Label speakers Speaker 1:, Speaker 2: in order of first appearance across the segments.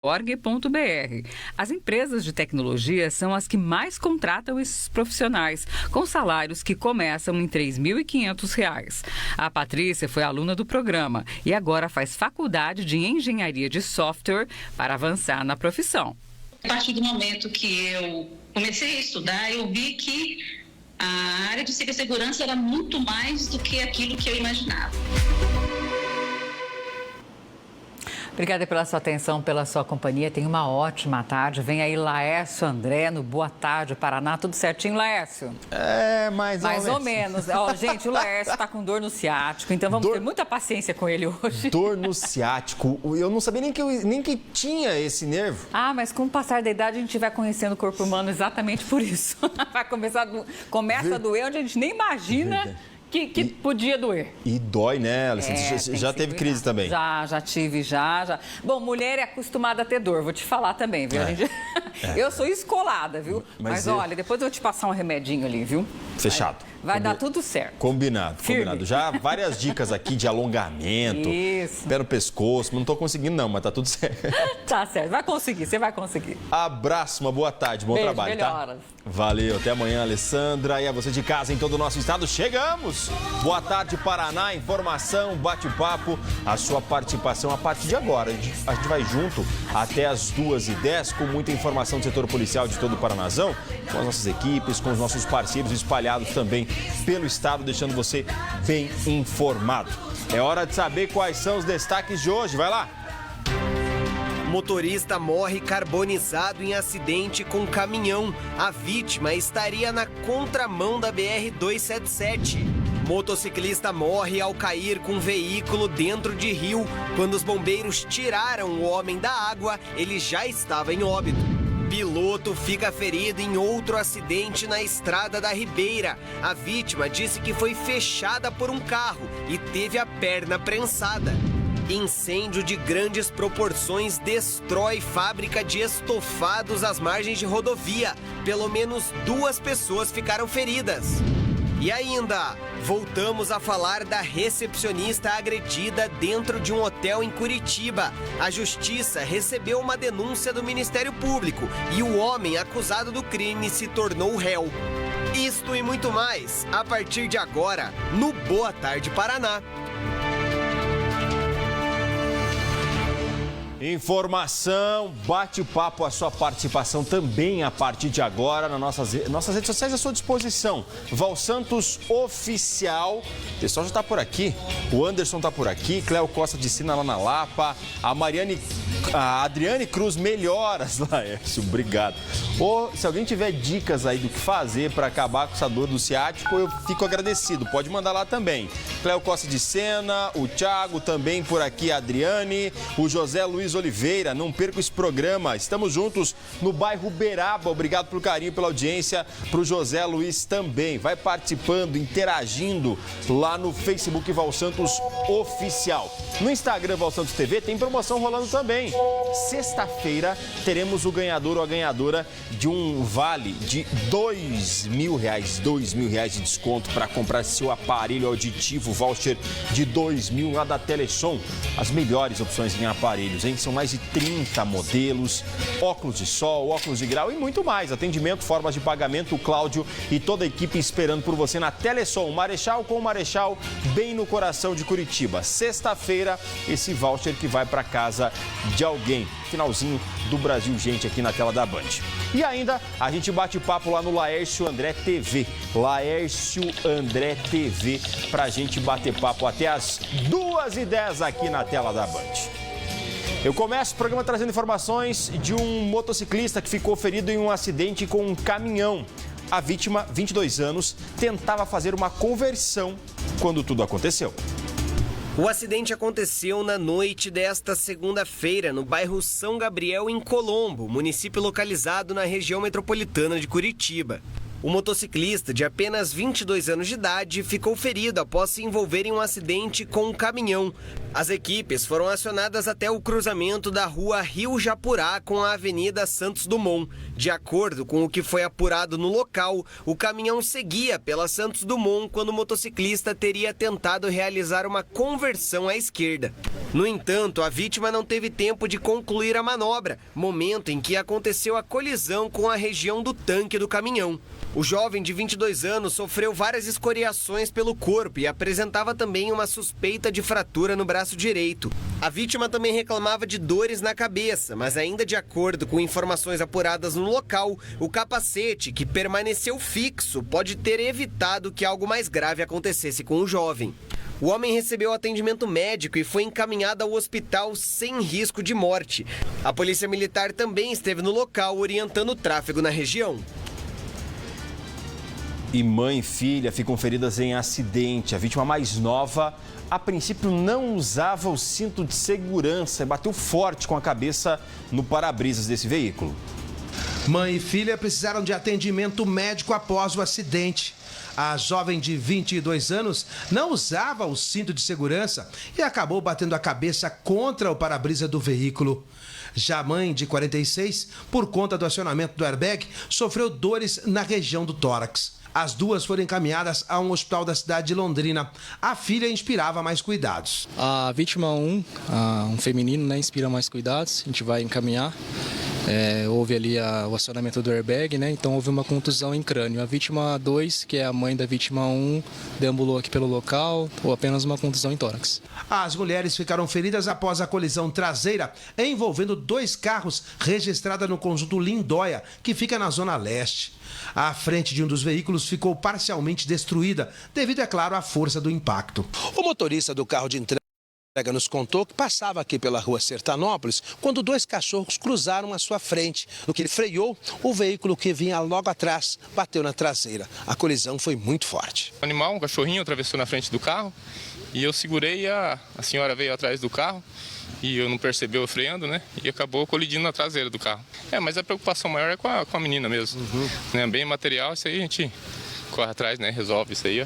Speaker 1: org.br. As empresas de tecnologia são as que mais contratam esses profissionais, com salários que começam em R$ 3.500. A Patrícia foi aluna do programa e agora faz faculdade de engenharia de software para avançar na profissão.
Speaker 2: A partir do momento que eu comecei a estudar, eu vi que a área de cibersegurança era muito mais do que aquilo que eu imaginava.
Speaker 1: Obrigada pela sua atenção, pela sua companhia. Tenha uma ótima tarde. Vem aí Laércio André no Boa Tarde Paraná. Tudo certinho, Laércio?
Speaker 3: Mais ou menos.
Speaker 1: Ó, gente, o Laércio está com dor no ciático, então vamos ter muita paciência com ele hoje.
Speaker 3: Dor no ciático. Eu não sabia nem que tinha esse nervo.
Speaker 1: Mas com o passar da idade a gente vai conhecendo o corpo humano exatamente por isso. Começa a doer onde a gente nem imagina. Que podia doer.
Speaker 3: E dói, né, Alessandra? Já teve crise também?
Speaker 1: Já tive. Bom, mulher é acostumada a ter dor, vou te falar também, viu? Eu sou escolada, viu? Mas olha, depois eu vou te passar um remedinho ali, viu?
Speaker 3: Fechado.
Speaker 1: Vai dar tudo certo.
Speaker 3: Combinado. Já várias dicas aqui de alongamento.
Speaker 1: Isso.
Speaker 3: Pé no pescoço. Não tô conseguindo não, mas tá tudo certo.
Speaker 1: Tá certo, você vai conseguir.
Speaker 3: Abraço, uma boa tarde, bom trabalho,
Speaker 1: melhoras.
Speaker 3: Tá? Valeu, até amanhã, Alessandra. E a você de casa em todo o nosso estado, chegamos! Boa tarde, Paraná, informação, bate-papo, a sua participação a partir de agora. A gente vai junto até as 2h10 com muita informação do setor policial de todo o Paranazão, com as nossas equipes, com os nossos parceiros espalhados também pelo estado, deixando você bem informado. É hora de saber quais são os destaques de hoje. Vai lá!
Speaker 4: Motorista morre carbonizado em acidente com caminhão. A vítima estaria na contramão da BR-277. Motociclista morre ao cair com veículo dentro de rio. Quando os bombeiros tiraram o homem da água, ele já estava em óbito. Piloto fica ferido em outro acidente na Estrada da Ribeira. A vítima disse que foi fechada por um carro e teve a perna prensada. Incêndio de grandes proporções destrói fábrica de estofados às margens de rodovia. Pelo menos 2 pessoas ficaram feridas. E ainda, voltamos a falar da recepcionista agredida dentro de um hotel em Curitiba. A justiça recebeu uma denúncia do Ministério Público e o homem acusado do crime se tornou réu. Isto e muito mais, a partir de agora, no Boa Tarde Paraná.
Speaker 3: Informação, bate-papo, a sua participação também a partir de agora nas nossas redes sociais à sua disposição. Val Santos Oficial, o pessoal já está por aqui, o Anderson está por aqui, Cléo Costa de Sina lá na Lapa, a Adriane Cruz, melhoras, Laércio, obrigado. Ou se alguém tiver dicas aí do que fazer para acabar com essa dor do ciático, eu fico agradecido, pode mandar lá também. Cléo Costa de Sena, o Thiago também por aqui, a Adriane, o José Luiz Oliveira, não perca esse programa, estamos juntos no bairro Uberaba, obrigado pelo carinho, pela audiência, para o José Luiz também, vai participando, interagindo lá no Facebook Val Santos Oficial. No Instagram Val Santos TV tem promoção rolando também. Sexta-feira teremos o ganhador ou a ganhadora de um vale de R$2.000 de desconto para comprar seu aparelho auditivo, voucher de 2.000 lá da Telesom. As melhores opções em aparelhos, hein? São mais de 30 modelos, óculos de sol, óculos de grau e muito mais. Atendimento, formas de pagamento, o Cláudio e toda a equipe esperando por você na Telesom. Marechal com Marechal, bem no coração de Curitiba. Sexta-feira, esse voucher que vai para casa de alguém. Finalzinho do Brasil Gente aqui na tela da Band. E ainda a gente bate papo lá no Laércio André TV. Laércio André TV, pra gente bater papo até as 2h10 aqui na tela da Band. Eu começo o programa trazendo informações de um motociclista que ficou ferido em um acidente com um caminhão. A vítima, 22 anos, tentava fazer uma conversão quando tudo aconteceu.
Speaker 4: O acidente aconteceu na noite desta segunda-feira, no bairro São Gabriel, em Colombo, município localizado na região metropolitana de Curitiba. O motociclista, de apenas 22 anos de idade, ficou ferido após se envolver em um acidente com um caminhão. As equipes foram acionadas até o cruzamento da rua Rio Japurá com a Avenida Santos Dumont. De acordo com o que foi apurado no local, o caminhão seguia pela Santos Dumont quando o motociclista teria tentado realizar uma conversão à esquerda. No entanto, a vítima não teve tempo de concluir a manobra, momento em que aconteceu a colisão com a região do tanque do caminhão. O jovem de 22 anos sofreu várias escoriações pelo corpo e apresentava também uma suspeita de fratura no braço direito. A vítima também reclamava de dores na cabeça, mas ainda de acordo com informações apuradas no local, o capacete, que permaneceu fixo, pode ter evitado que algo mais grave acontecesse com o jovem. O homem recebeu atendimento médico e foi encaminhado ao hospital sem risco de morte. A polícia militar também esteve no local orientando o tráfego na região.
Speaker 3: E mãe e filha ficam feridas em acidente. A vítima mais nova, a princípio, não usava o cinto de segurança e bateu forte com a cabeça no para-brisas desse veículo.
Speaker 5: Mãe e filha precisaram de atendimento médico após o acidente. A jovem de 22 anos não usava o cinto de segurança e acabou batendo a cabeça contra o para-brisa do veículo. Já a mãe, de 46, por conta do acionamento do airbag, sofreu dores na região do tórax. As duas foram encaminhadas a um hospital da cidade de Londrina. A filha inspirava mais cuidados.
Speaker 6: A vítima 1, um feminino, inspira mais cuidados. A gente vai encaminhar. Houve ali o acionamento do airbag, então houve uma contusão em crânio. A vítima 2, que é a mãe da vítima 1, deambulou aqui pelo local, ou apenas uma contusão em tórax.
Speaker 5: As mulheres ficaram feridas após a colisão traseira envolvendo 2 carros registrada no conjunto Lindóia, que fica na zona leste. A frente de um dos veículos ficou parcialmente destruída, devido, é claro, à força do impacto. O motorista do carro de entrega nos contou que passava aqui pela rua Sertanópolis quando 2 cachorros cruzaram à sua frente. No que ele freou, o veículo que vinha logo atrás bateu na traseira. A colisão foi muito forte.
Speaker 7: O animal, um cachorrinho, atravessou na frente do carro e eu segurei e a senhora veio atrás do carro e eu não percebi eu freando, e acabou colidindo na traseira do carro. Mas a preocupação maior é com a menina mesmo. Bem material, isso aí a gente corre atrás, resolve isso aí.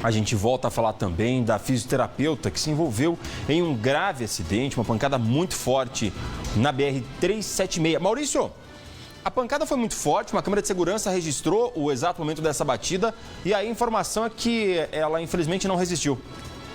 Speaker 3: A gente volta a falar também da fisioterapeuta que se envolveu em um grave acidente, uma pancada muito forte na BR-376. Maurício, a pancada foi muito forte, uma câmera de segurança registrou o exato momento dessa batida e a informação é que ela infelizmente não resistiu.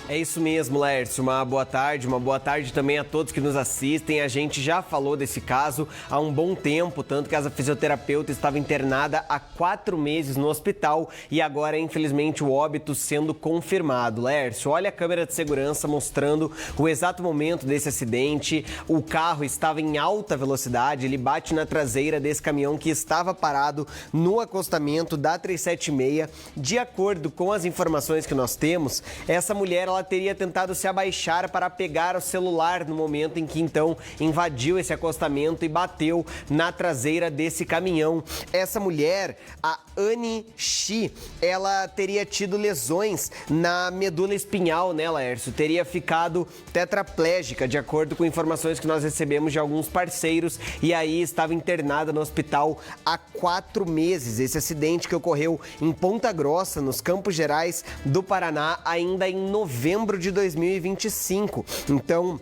Speaker 4: É isso mesmo, Laércio. Uma boa tarde também a todos que nos assistem. A gente já falou desse caso há um bom tempo, tanto que a fisioterapeuta estava internada há 4 meses no hospital e agora, infelizmente, o óbito sendo confirmado. Laércio, olha a câmera de segurança mostrando o exato momento desse acidente. O carro estava em alta velocidade, ele bate na traseira desse caminhão que estava parado no acostamento da 376. De acordo com as informações que nós temos, essa mulher ela teria tentado se abaixar para pegar o celular no momento em que então invadiu esse acostamento e bateu na traseira desse caminhão. Essa mulher, a Anne Shi, ela teria tido lesões na medula espinhal, Laércio? Teria ficado tetraplégica, de acordo com informações que nós recebemos de alguns parceiros, e aí estava internada no hospital há 4 meses. Esse acidente que ocorreu em Ponta Grossa, nos Campos Gerais do Paraná, ainda em novembro de 2025. Então,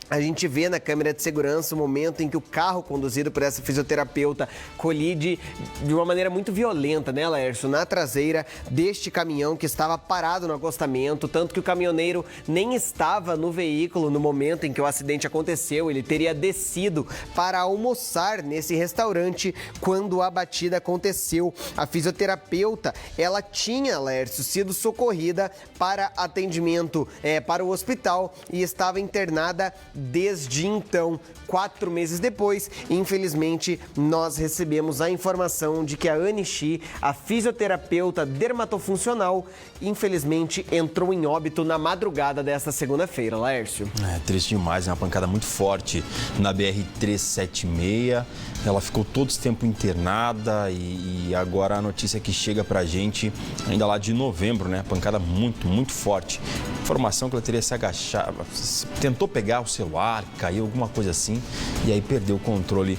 Speaker 4: a gente vê na câmera de segurança o momento em que o carro conduzido por essa fisioterapeuta colide de uma maneira muito violenta, Laércio? Na traseira deste caminhão que estava parado no acostamento, tanto que o caminhoneiro nem estava no veículo no momento em que o acidente aconteceu. Ele teria descido para almoçar nesse restaurante quando a batida aconteceu. A fisioterapeuta, ela tinha, Laércio, sido socorrida para atendimento para o hospital e estava internada desde então. 4 meses depois, infelizmente, nós recebemos a informação de que a Anne Shi, a fisioterapeuta dermatofuncional, infelizmente entrou em óbito na madrugada desta segunda-feira, Laércio.
Speaker 3: É triste demais, uma pancada muito forte na BR-376. Ela ficou todo esse tempo internada e agora a notícia que chega pra gente ainda lá de novembro, pancada muito, muito forte. Informação que ela teria se agachado, tentou pegar o celular, caiu, alguma coisa assim, e aí perdeu o controle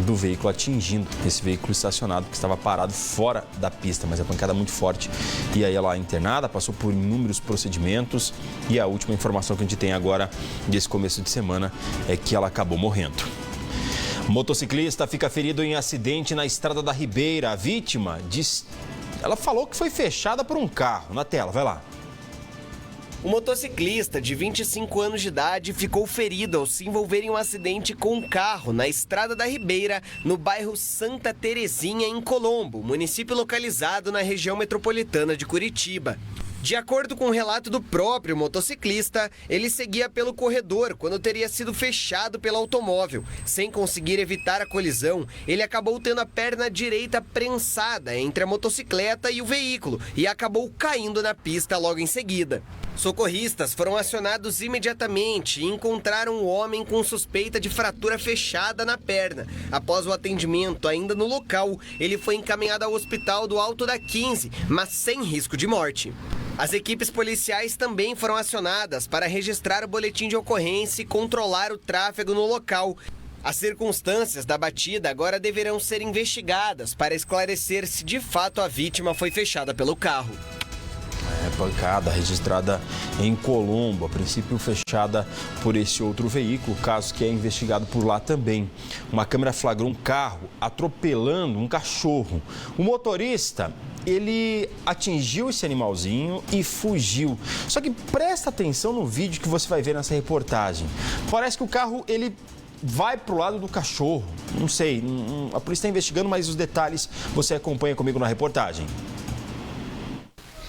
Speaker 3: do veículo, atingindo esse veículo estacionado que estava parado fora da pista, mas a pancada muito forte. E aí ela internada, passou por inúmeros procedimentos, e a última informação que a gente tem agora desse começo de semana é que ela acabou morrendo. Motociclista fica ferido em acidente na Estrada da Ribeira. A vítima ela falou que foi fechada por um carro. Na tela, vai lá.
Speaker 4: O motociclista de 25 anos de idade ficou ferido ao se envolver em um acidente com um carro na Estrada da Ribeira, no bairro Santa Terezinha, em Colombo, município localizado na região metropolitana de Curitiba. De acordo com o relato do próprio motociclista, ele seguia pelo corredor quando teria sido fechado pelo automóvel. Sem conseguir evitar a colisão, ele acabou tendo a perna direita prensada entre a motocicleta e o veículo e acabou caindo na pista logo em seguida. Socorristas foram acionados imediatamente e encontraram o homem com suspeita de fratura fechada na perna. Após o atendimento ainda no local, ele foi encaminhado ao hospital do Alto da 15, mas sem risco de morte. As equipes policiais também foram acionadas para registrar o boletim de ocorrência e controlar o tráfego no local. As circunstâncias da batida agora deverão ser investigadas para esclarecer se de fato a vítima foi fechada pelo carro.
Speaker 3: Pancada registrada em Colombo, a princípio fechada por esse outro veículo, caso que é investigado por lá também. Uma câmera flagrou um carro atropelando um cachorro. O motorista, ele atingiu esse animalzinho e fugiu. Só que presta atenção no vídeo que você vai ver nessa reportagem. Parece que o carro, ele vai pro lado do cachorro. Não sei, a polícia está investigando, mas os detalhes você acompanha comigo na reportagem.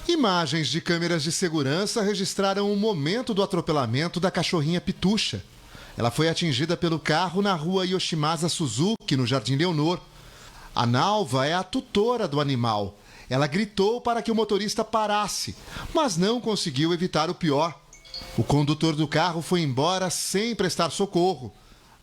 Speaker 8: Imagens de câmeras de segurança registraram o momento do atropelamento da cachorrinha Pitucha. Ela foi atingida pelo carro na rua Yoshimasa Suzuki, no Jardim Leonor. A Nalva é a tutora do animal. Ela gritou para que o motorista parasse, mas não conseguiu evitar o pior. O condutor do carro foi embora sem prestar socorro.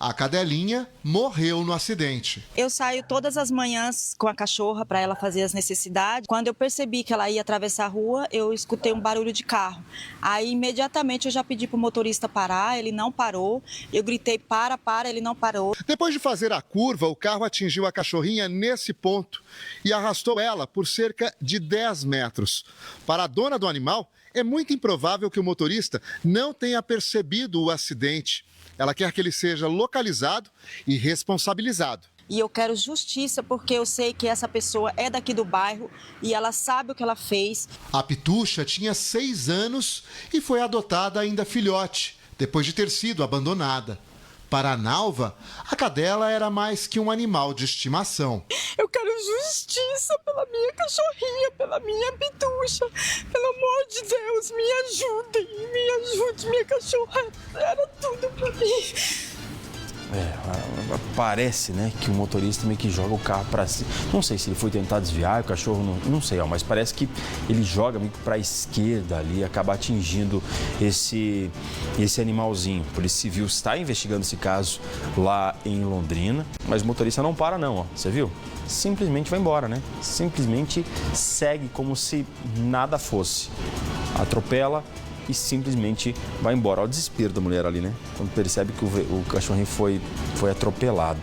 Speaker 8: A cadelinha morreu no acidente.
Speaker 9: Eu saio todas as manhãs com a cachorra para ela fazer as necessidades. Quando eu percebi que ela ia atravessar a rua, eu escutei um barulho de carro. Aí, imediatamente, eu já pedi para o motorista parar, ele não parou. Eu gritei, para, ele não parou.
Speaker 8: Depois de fazer a curva, o carro atingiu a cachorrinha nesse ponto e arrastou ela por cerca de 10 metros. Para a dona do animal, é muito improvável que o motorista não tenha percebido o acidente. Ela quer que ele seja localizado e responsabilizado.
Speaker 9: E eu quero justiça porque eu sei que essa pessoa é daqui do bairro e ela sabe o que ela fez.
Speaker 8: A Pitucha tinha 6 anos e foi adotada ainda filhote, depois de ter sido abandonada. Para a Nalva, a cadela era mais que um animal de estimação.
Speaker 9: Eu quero justiça pela minha cachorrinha, pela minha Pitucha. Pelo amor de Deus, me ajude, minha cachorra era tudo pra mim.
Speaker 3: Parece, né, que o motorista meio que joga o carro para cima. Não sei se ele foi tentar desviar, o cachorro não sei, mas parece que ele joga meio que para a esquerda ali e acaba atingindo esse animalzinho. A Polícia Civil está investigando esse caso lá em Londrina, mas o motorista não para não, ó. Você viu? Simplesmente vai embora, né? Simplesmente segue como se nada fosse. Atropela e simplesmente vai embora. Olha o desespero da mulher ali, né? Quando percebe que o cachorrinho foi atropelado.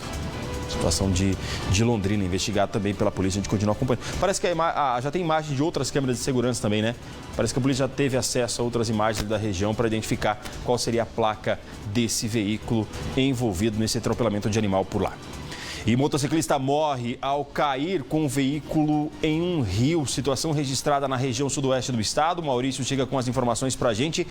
Speaker 3: Situação de Londrina, investigada também pela polícia, a gente continua acompanhando. Parece que já tem imagem de outras câmeras de segurança também, né? Parece que a polícia já teve acesso a outras imagens da região para identificar qual seria a placa desse veículo envolvido nesse atropelamento de animal por lá. E motociclista morre ao cair com um veículo em um rio. Situação registrada na região sudoeste do estado. Maurício chega com as informações para a gente.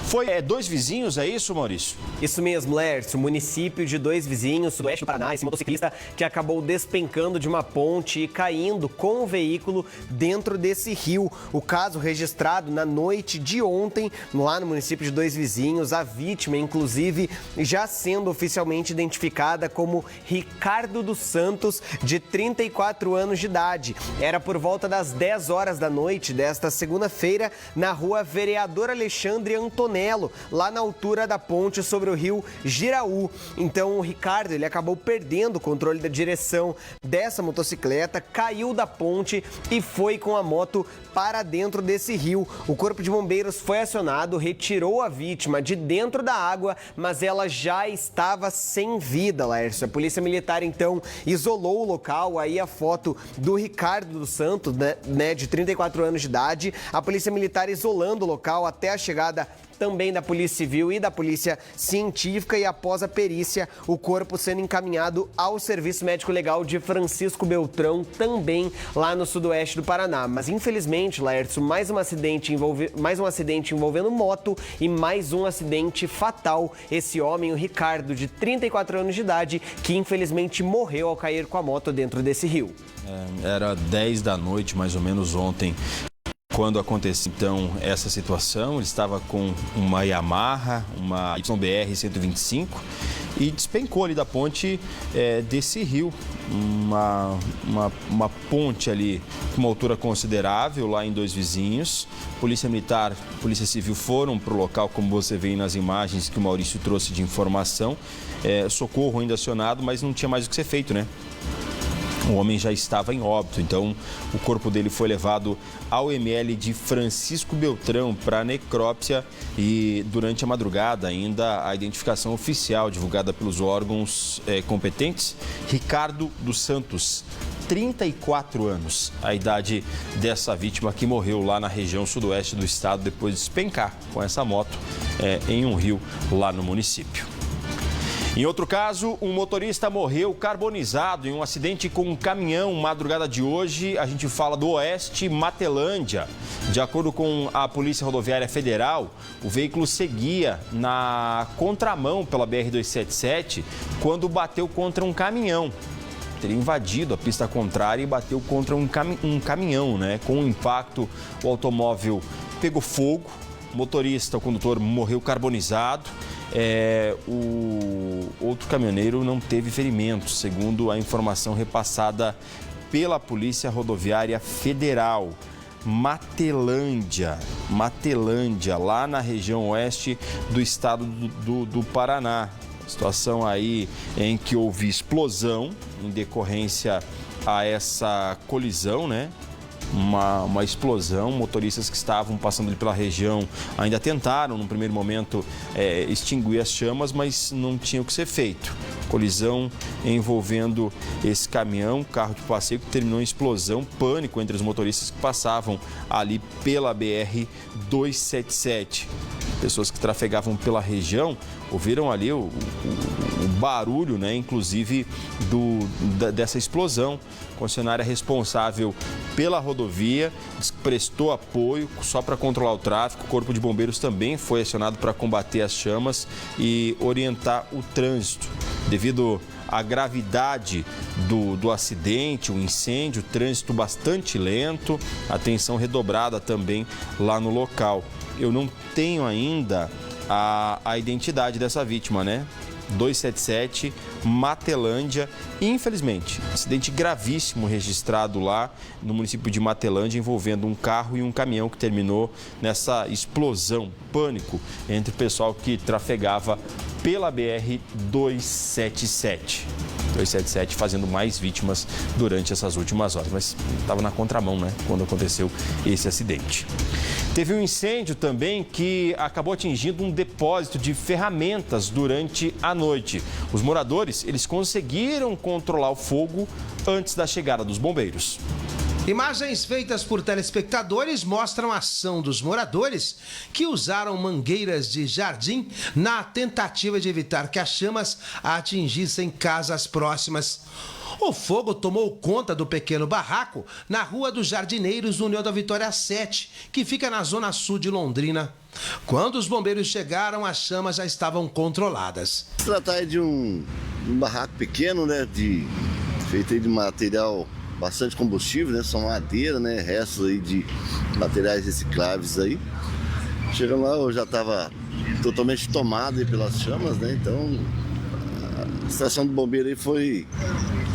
Speaker 3: Foi 2 vizinhos, é isso, Maurício?
Speaker 4: Isso mesmo, Lércio. Município de 2 vizinhos, sudoeste do Paraná. Esse motociclista que acabou despencando de uma ponte e caindo com o veículo dentro desse rio. O caso registrado na noite de ontem, lá no município de 2 vizinhos. A vítima, inclusive, já sendo oficialmente identificada como Ricardo dos Santos, de 34 anos de idade. Era por volta das 10 horas da noite desta segunda-feira, na rua Vereador Alexandre Antonelli, Melo, lá na altura da ponte sobre o rio Giraú. Então o Ricardo, ele acabou perdendo o controle da direção dessa motocicleta, caiu da ponte e foi com a moto para dentro desse rio. O Corpo de Bombeiros foi acionado, retirou a vítima de dentro da água, mas ela já estava sem vida, Laércio. A Polícia Militar, então, isolou o local. Aí a foto do Ricardo dos Santos, né, de 34 anos de idade. A Polícia Militar isolando o local até a chegada também da Polícia Civil e da Polícia Científica, e após a perícia, o corpo sendo encaminhado ao Serviço Médico Legal de Francisco Beltrão, também lá no sudoeste do Paraná. Mas infelizmente, Laércio, mais um acidente envolvendo moto e mais um acidente fatal. Esse homem, o Ricardo, de 34 anos de idade, que infelizmente morreu ao cair com a moto dentro desse rio.
Speaker 3: Era 10 da noite, mais ou menos, ontem, quando aconteceu então essa situação. Ele estava com uma Yamaha, uma YBR 125, e despencou ali da ponte desse rio. Uma ponte ali com uma altura considerável lá em Dois Vizinhos. Polícia Militar, Polícia Civil foram para o local, como você vê aí nas imagens que o Maurício trouxe de informação. Socorro ainda acionado, mas não tinha mais o que ser feito, né? O homem já estava em óbito, então o corpo dele foi levado ao ML de Francisco Beltrão para necrópsia, e durante a madrugada ainda a identificação oficial divulgada pelos órgãos competentes: Ricardo dos Santos, 34 anos, a idade dessa vítima que morreu lá na região sudoeste do estado depois de despencar com essa moto em um rio lá no município. Em outro caso, um motorista morreu carbonizado em um acidente com um caminhão madrugada de hoje. A gente fala do Oeste Matelândia. De acordo com a Polícia Rodoviária Federal, o veículo seguia na contramão pela BR-277 quando bateu contra um caminhão. Teria invadido a pista contrária e bateu contra um caminhão, né? Com o impacto, o automóvel pegou fogo. O motorista, o condutor, morreu carbonizado. O outro caminhoneiro não teve ferimentos, segundo a informação repassada pela Polícia Rodoviária Federal. Matelândia, lá na região oeste do estado do Paraná. Situação aí em que houve explosão em decorrência a essa colisão, né? Uma explosão. Motoristas que estavam passando ali pela região ainda tentaram, no primeiro momento, extinguir as chamas, mas não tinha o que ser feito. Colisão envolvendo esse caminhão, carro de passeio, que terminou em explosão, pânico entre os motoristas que passavam ali pela BR-277. Pessoas que trafegavam pela região ouviram ali o barulho, né, inclusive dessa explosão. A concessionária responsável pela rodovia prestou apoio só para controlar o tráfego. O Corpo de Bombeiros também foi acionado para combater as chamas e orientar o trânsito. Devido à gravidade do acidente, o incêndio, o trânsito bastante lento, atenção redobrada também lá no local. Eu não tenho ainda a identidade dessa vítima, né? 277, Matelândia. Infelizmente, acidente gravíssimo registrado lá no município de Matelândia, envolvendo um carro e um caminhão, que terminou nessa explosão, pânico entre o pessoal que trafegava pela BR-277. 277 fazendo mais vítimas durante essas últimas horas, mas estava na contramão, né, quando aconteceu esse acidente. Teve um incêndio também que acabou atingindo um depósito de ferramentas durante a noite. Os moradores, eles conseguiram controlar o fogo antes da chegada dos bombeiros.
Speaker 5: Imagens feitas por telespectadores mostram a ação dos moradores que usaram mangueiras de jardim na tentativa de evitar que as chamas atingissem casas próximas. O fogo tomou conta do pequeno barraco na Rua dos Jardineiros, União da Vitória 7, que fica na zona sul de Londrina. Quando os bombeiros chegaram, as chamas já estavam controladas.
Speaker 10: Se tratar de um barraco pequeno, né, feito de material bastante combustível, né, são madeira, né, restos aí de materiais recicláveis aí. Chegando lá, eu já estava totalmente tomado aí pelas chamas, né, então a estação do bombeiro aí foi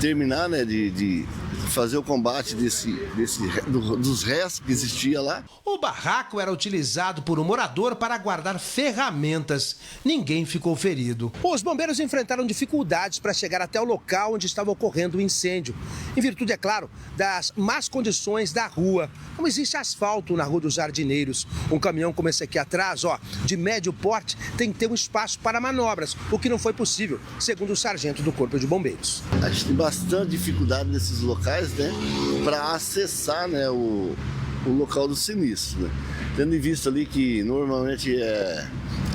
Speaker 10: terminar, né, de fazer o combate dos restos que existia lá.
Speaker 5: O barraco era utilizado por um morador para guardar ferramentas. Ninguém ficou ferido. Os bombeiros enfrentaram dificuldades para chegar até o local onde estava ocorrendo o incêndio. Em virtude, é claro, das más condições da rua. Não existe asfalto na Rua dos Jardineiros. Um caminhão como esse aqui atrás, de médio porte, tem que ter um espaço para manobras, o que não foi possível, segundo o sargento do Corpo de Bombeiros.
Speaker 10: A gente tem bastante dificuldade nesses locais, né, para acessar, né, o local do sinistro, né? Tendo em vista ali que normalmente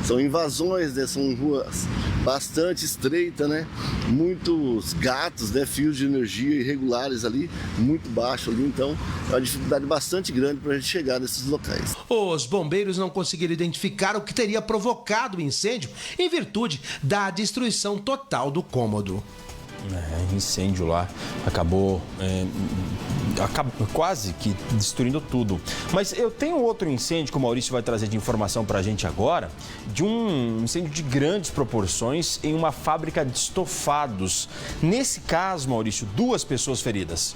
Speaker 10: são invasões, né? São ruas bastante estreitas, né? Muitos gatos, né? Fios de energia irregulares ali, muito baixo ali, então é uma dificuldade bastante grande para a gente chegar nesses locais.
Speaker 5: Os bombeiros não conseguiram identificar o que teria provocado o incêndio em virtude da destruição total do cômodo.
Speaker 3: Incêndio lá acabou quase que destruindo tudo. Mas eu tenho outro incêndio que o Maurício vai trazer de informação pra gente agora, de um incêndio de grandes proporções em uma fábrica de estofados. Nesse caso, Maurício, 2 pessoas feridas.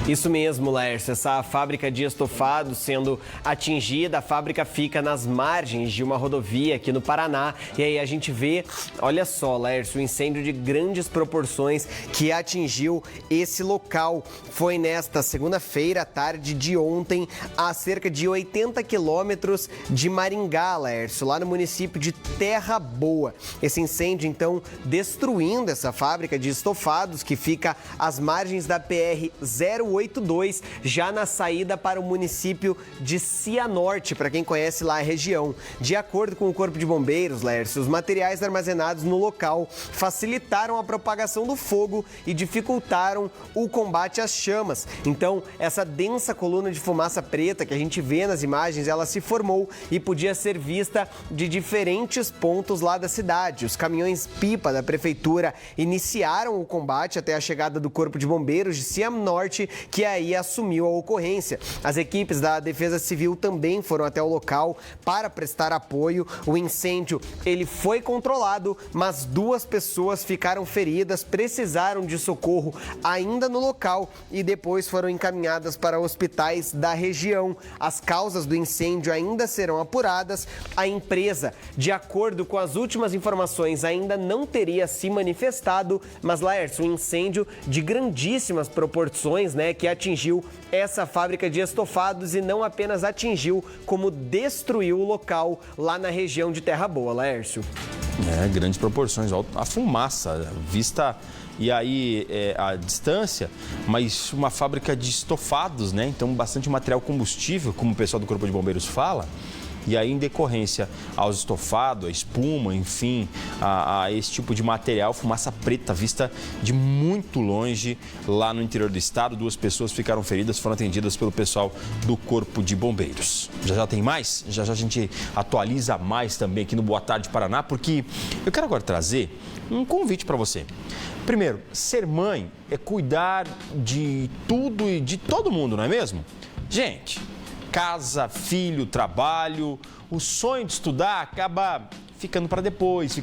Speaker 4: Isso mesmo, Laércio. Essa fábrica de estofados sendo atingida, a fábrica fica nas margens de uma rodovia aqui no Paraná. E aí a gente vê, olha só, Laércio, um incêndio de grandes proporções que atingiu esse local. Foi nesta segunda-feira, à tarde de ontem, a cerca de 80 quilômetros de Maringá, Laércio, lá no município de Terra Boa. Esse incêndio, então, destruindo essa fábrica de estofados que fica às margens da PR-082, já na saída para o município de Cianorte, para quem conhece lá a região. De acordo com o Corpo de Bombeiros, Laércio, os materiais armazenados no local facilitaram a propagação do fogo e dificultaram o combate às chamas. Então, essa densa coluna de fumaça preta que a gente vê nas imagens, ela se formou e podia ser vista de diferentes pontos lá da cidade. Os caminhões-pipa da prefeitura iniciaram o combate até a chegada do Corpo de Bombeiros de Cianorte, que aí assumiu a ocorrência. As equipes da Defesa Civil também foram até o local para prestar apoio. O incêndio, ele foi controlado, mas 2 pessoas ficaram feridas, precisaram de socorro ainda no local e depois foram encaminhadas para hospitais da região. As causas do incêndio ainda serão apuradas. A empresa, de acordo com as últimas informações, ainda não teria se manifestado, mas, Laércio, um incêndio de grandíssimas proporções, né, que atingiu essa fábrica de estofados e não apenas atingiu, como destruiu o local lá na região de Terra Boa, Laércio.
Speaker 3: Grandes proporções, a fumaça vista e aí a distância, mas uma fábrica de estofados, né? Então bastante material combustível, como o pessoal do Corpo de Bombeiros fala. E aí, em decorrência aos estofados, a espuma, enfim, a esse tipo de material, fumaça preta vista de muito longe lá no interior do estado. 2 pessoas ficaram feridas, foram atendidas pelo pessoal do Corpo de Bombeiros. Já tem mais? Já a gente atualiza mais também aqui no Boa Tarde Paraná, porque eu quero agora trazer um convite para você. Primeiro, ser mãe é cuidar de tudo e de todo mundo, não é mesmo? Gente, casa, filho, trabalho, o sonho de estudar acaba ficando para depois.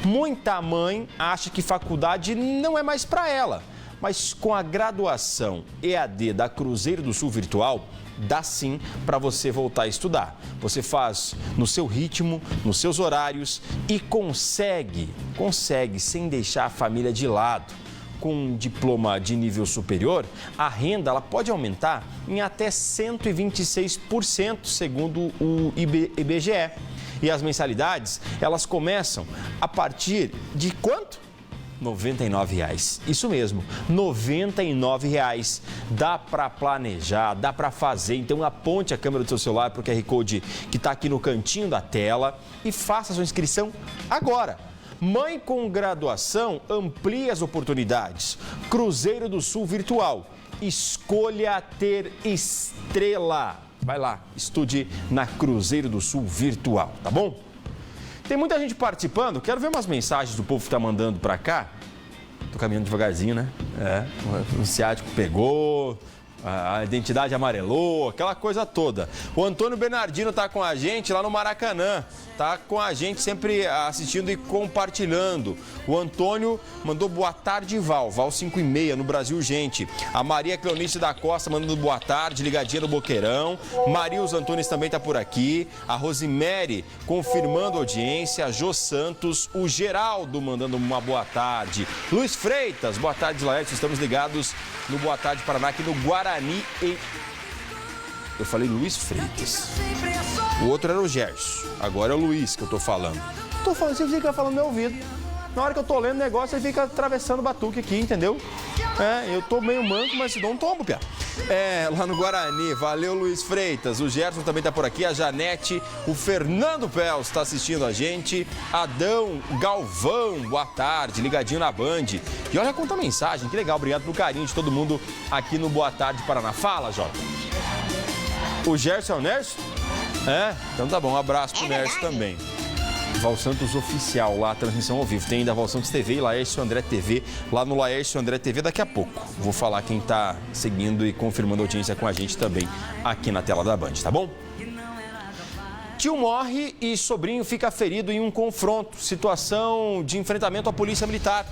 Speaker 3: Muita mãe acha que faculdade não é mais para ela, mas com a graduação EAD da Cruzeiro do Sul Virtual, dá sim para você voltar a estudar. Você faz no seu ritmo, nos seus horários e consegue sem deixar a família de lado. Com um diploma de nível superior, a renda ela pode aumentar em até 126%, segundo o IBGE. E as mensalidades, elas começam a partir de quanto? R$ 99,00. Isso mesmo, R$ 99,00. Dá para planejar, dá para fazer. Então aponte a câmera do seu celular para o QR Code que está aqui no cantinho da tela e faça a sua inscrição agora. Mãe com graduação, amplie as oportunidades. Cruzeiro do Sul Virtual. Escolha ter estrela. Vai lá, estude na Cruzeiro do Sul Virtual, tá bom? Tem muita gente participando. Quero ver umas mensagens do povo que tá mandando pra cá. Tô caminhando devagarzinho, né? O ciático pegou. A identidade amarelou, aquela coisa toda. O Antônio Bernardino está com a gente lá no Maracanã. Está com a gente sempre assistindo e compartilhando. O Antônio mandou boa tarde, Val 5h30 no Brasil, gente. A Maria Cleonice da Costa mandando boa tarde, ligadinha no Boqueirão. Marilz Antunes também está por aqui. A Rosemary confirmando a audiência. A Jô Santos. O Geraldo mandando uma boa tarde. Luiz Freitas, boa tarde, Laércio. Estamos ligados no Boa Tarde Paraná aqui no Guarani. Eu falei Luiz Freitas. O outro era o Gerson. Agora é o Luiz que eu tô falando. Tô falando, você fica falando no meu ouvido. Na hora que eu tô lendo o negócio, você fica atravessando o batuque aqui, entendeu? Eu tô meio manco, mas se dou um tombo, pia. Lá no Guarani. Valeu, Luiz Freitas. O Gerson também tá por aqui. A Janete. O Fernando Pels tá assistindo a gente. Adão Galvão, boa tarde. Ligadinho na Band. E olha quanta mensagem. Que legal. Obrigado pelo carinho de todo mundo aqui no Boa Tarde Paraná. Fala, Jota. O Gerson é o Nerso? Então tá bom. Um abraço pro Nerso também. Val Santos Oficial, lá a transmissão ao vivo. Tem ainda a Val Santos TV e Laércio André TV, lá no Laércio André TV daqui a pouco. Vou falar quem tá seguindo e confirmando a audiência com a gente também aqui na tela da Band, tá bom? Tio morre e sobrinho fica ferido em um confronto. Situação de enfrentamento à polícia militar.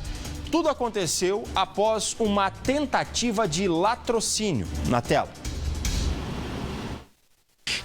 Speaker 3: Tudo aconteceu após uma tentativa de latrocínio. Na tela.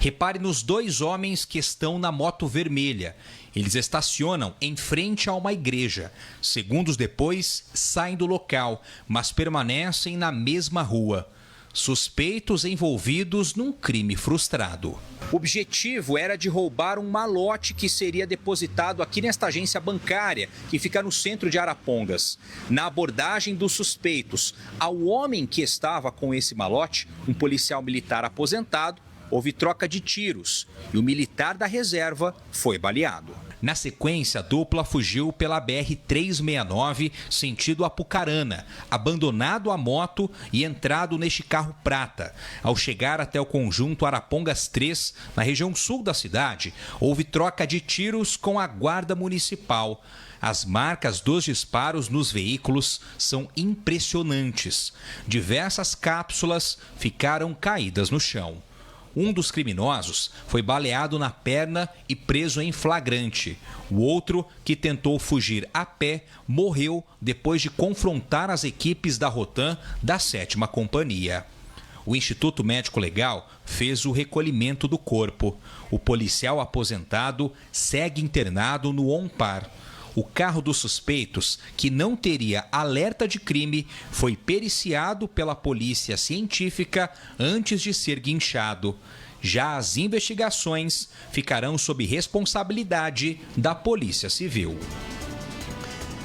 Speaker 11: Repare nos dois homens que estão na moto vermelha. Eles estacionam em frente a uma igreja. Segundos depois, saem do local, mas permanecem na mesma rua. Suspeitos envolvidos num crime frustrado. O objetivo era de roubar um malote que seria depositado aqui nesta agência bancária, que fica no centro de Arapongas. Na abordagem dos suspeitos ao homem que estava com esse malote, um policial militar aposentado, houve troca de tiros e o militar da reserva foi baleado. Na sequência, a dupla fugiu pela BR-369, sentido Apucarana, abandonado a moto e entrado neste carro prata. Ao chegar até o conjunto Arapongas 3, na região sul da cidade, houve troca de tiros com a guarda municipal. As marcas dos disparos nos veículos são impressionantes. Diversas cápsulas ficaram caídas no chão. Um dos criminosos foi baleado na perna e preso em flagrante. O outro, que tentou fugir a pé, morreu depois de confrontar as equipes da Rotam da 7ª Companhia. O Instituto Médico Legal fez o recolhimento do corpo. O policial aposentado segue internado no ONPAR. O carro dos suspeitos, que não teria alerta de crime, foi periciado pela polícia científica antes de ser guinchado. Já as investigações ficarão sob responsabilidade da Polícia Civil.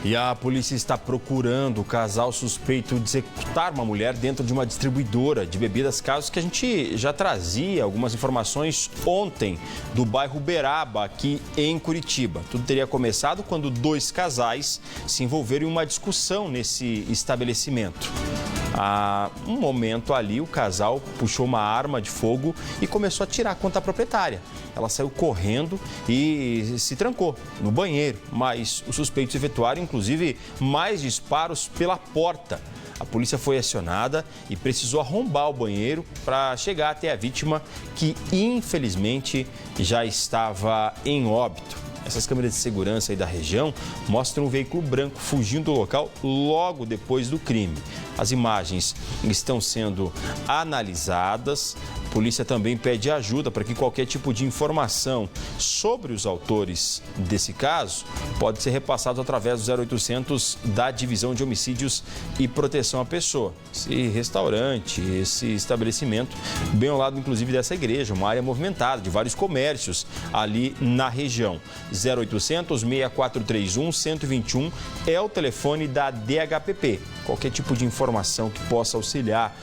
Speaker 3: E a polícia está procurando o casal suspeito de executar uma mulher dentro de uma distribuidora de bebidas, casos que a gente já trazia algumas informações ontem do bairro Uberaba, aqui em Curitiba. Tudo teria começado quando dois casais se envolveram em uma discussão nesse estabelecimento. A um momento ali, o casal puxou uma arma de fogo e começou a atirar contra a proprietária. Ela saiu correndo e se trancou no banheiro, mas os suspeitos efetuaram, inclusive, mais disparos pela porta. A polícia foi acionada e precisou arrombar o banheiro para chegar até a vítima, que infelizmente já estava em óbito. Essas câmeras de segurança aí da região mostram um veículo branco fugindo do local logo depois do crime. As imagens estão sendo analisadas. A polícia também pede ajuda para que qualquer tipo de informação sobre os autores desse caso pode ser repassado através do 0800 da Divisão de Homicídios e Proteção à Pessoa. Esse restaurante, esse estabelecimento, bem ao lado inclusive dessa igreja, uma área movimentada de vários comércios ali na região. 0800 6431 121 é o telefone da DHPP. Qualquer tipo de informação que possa auxiliar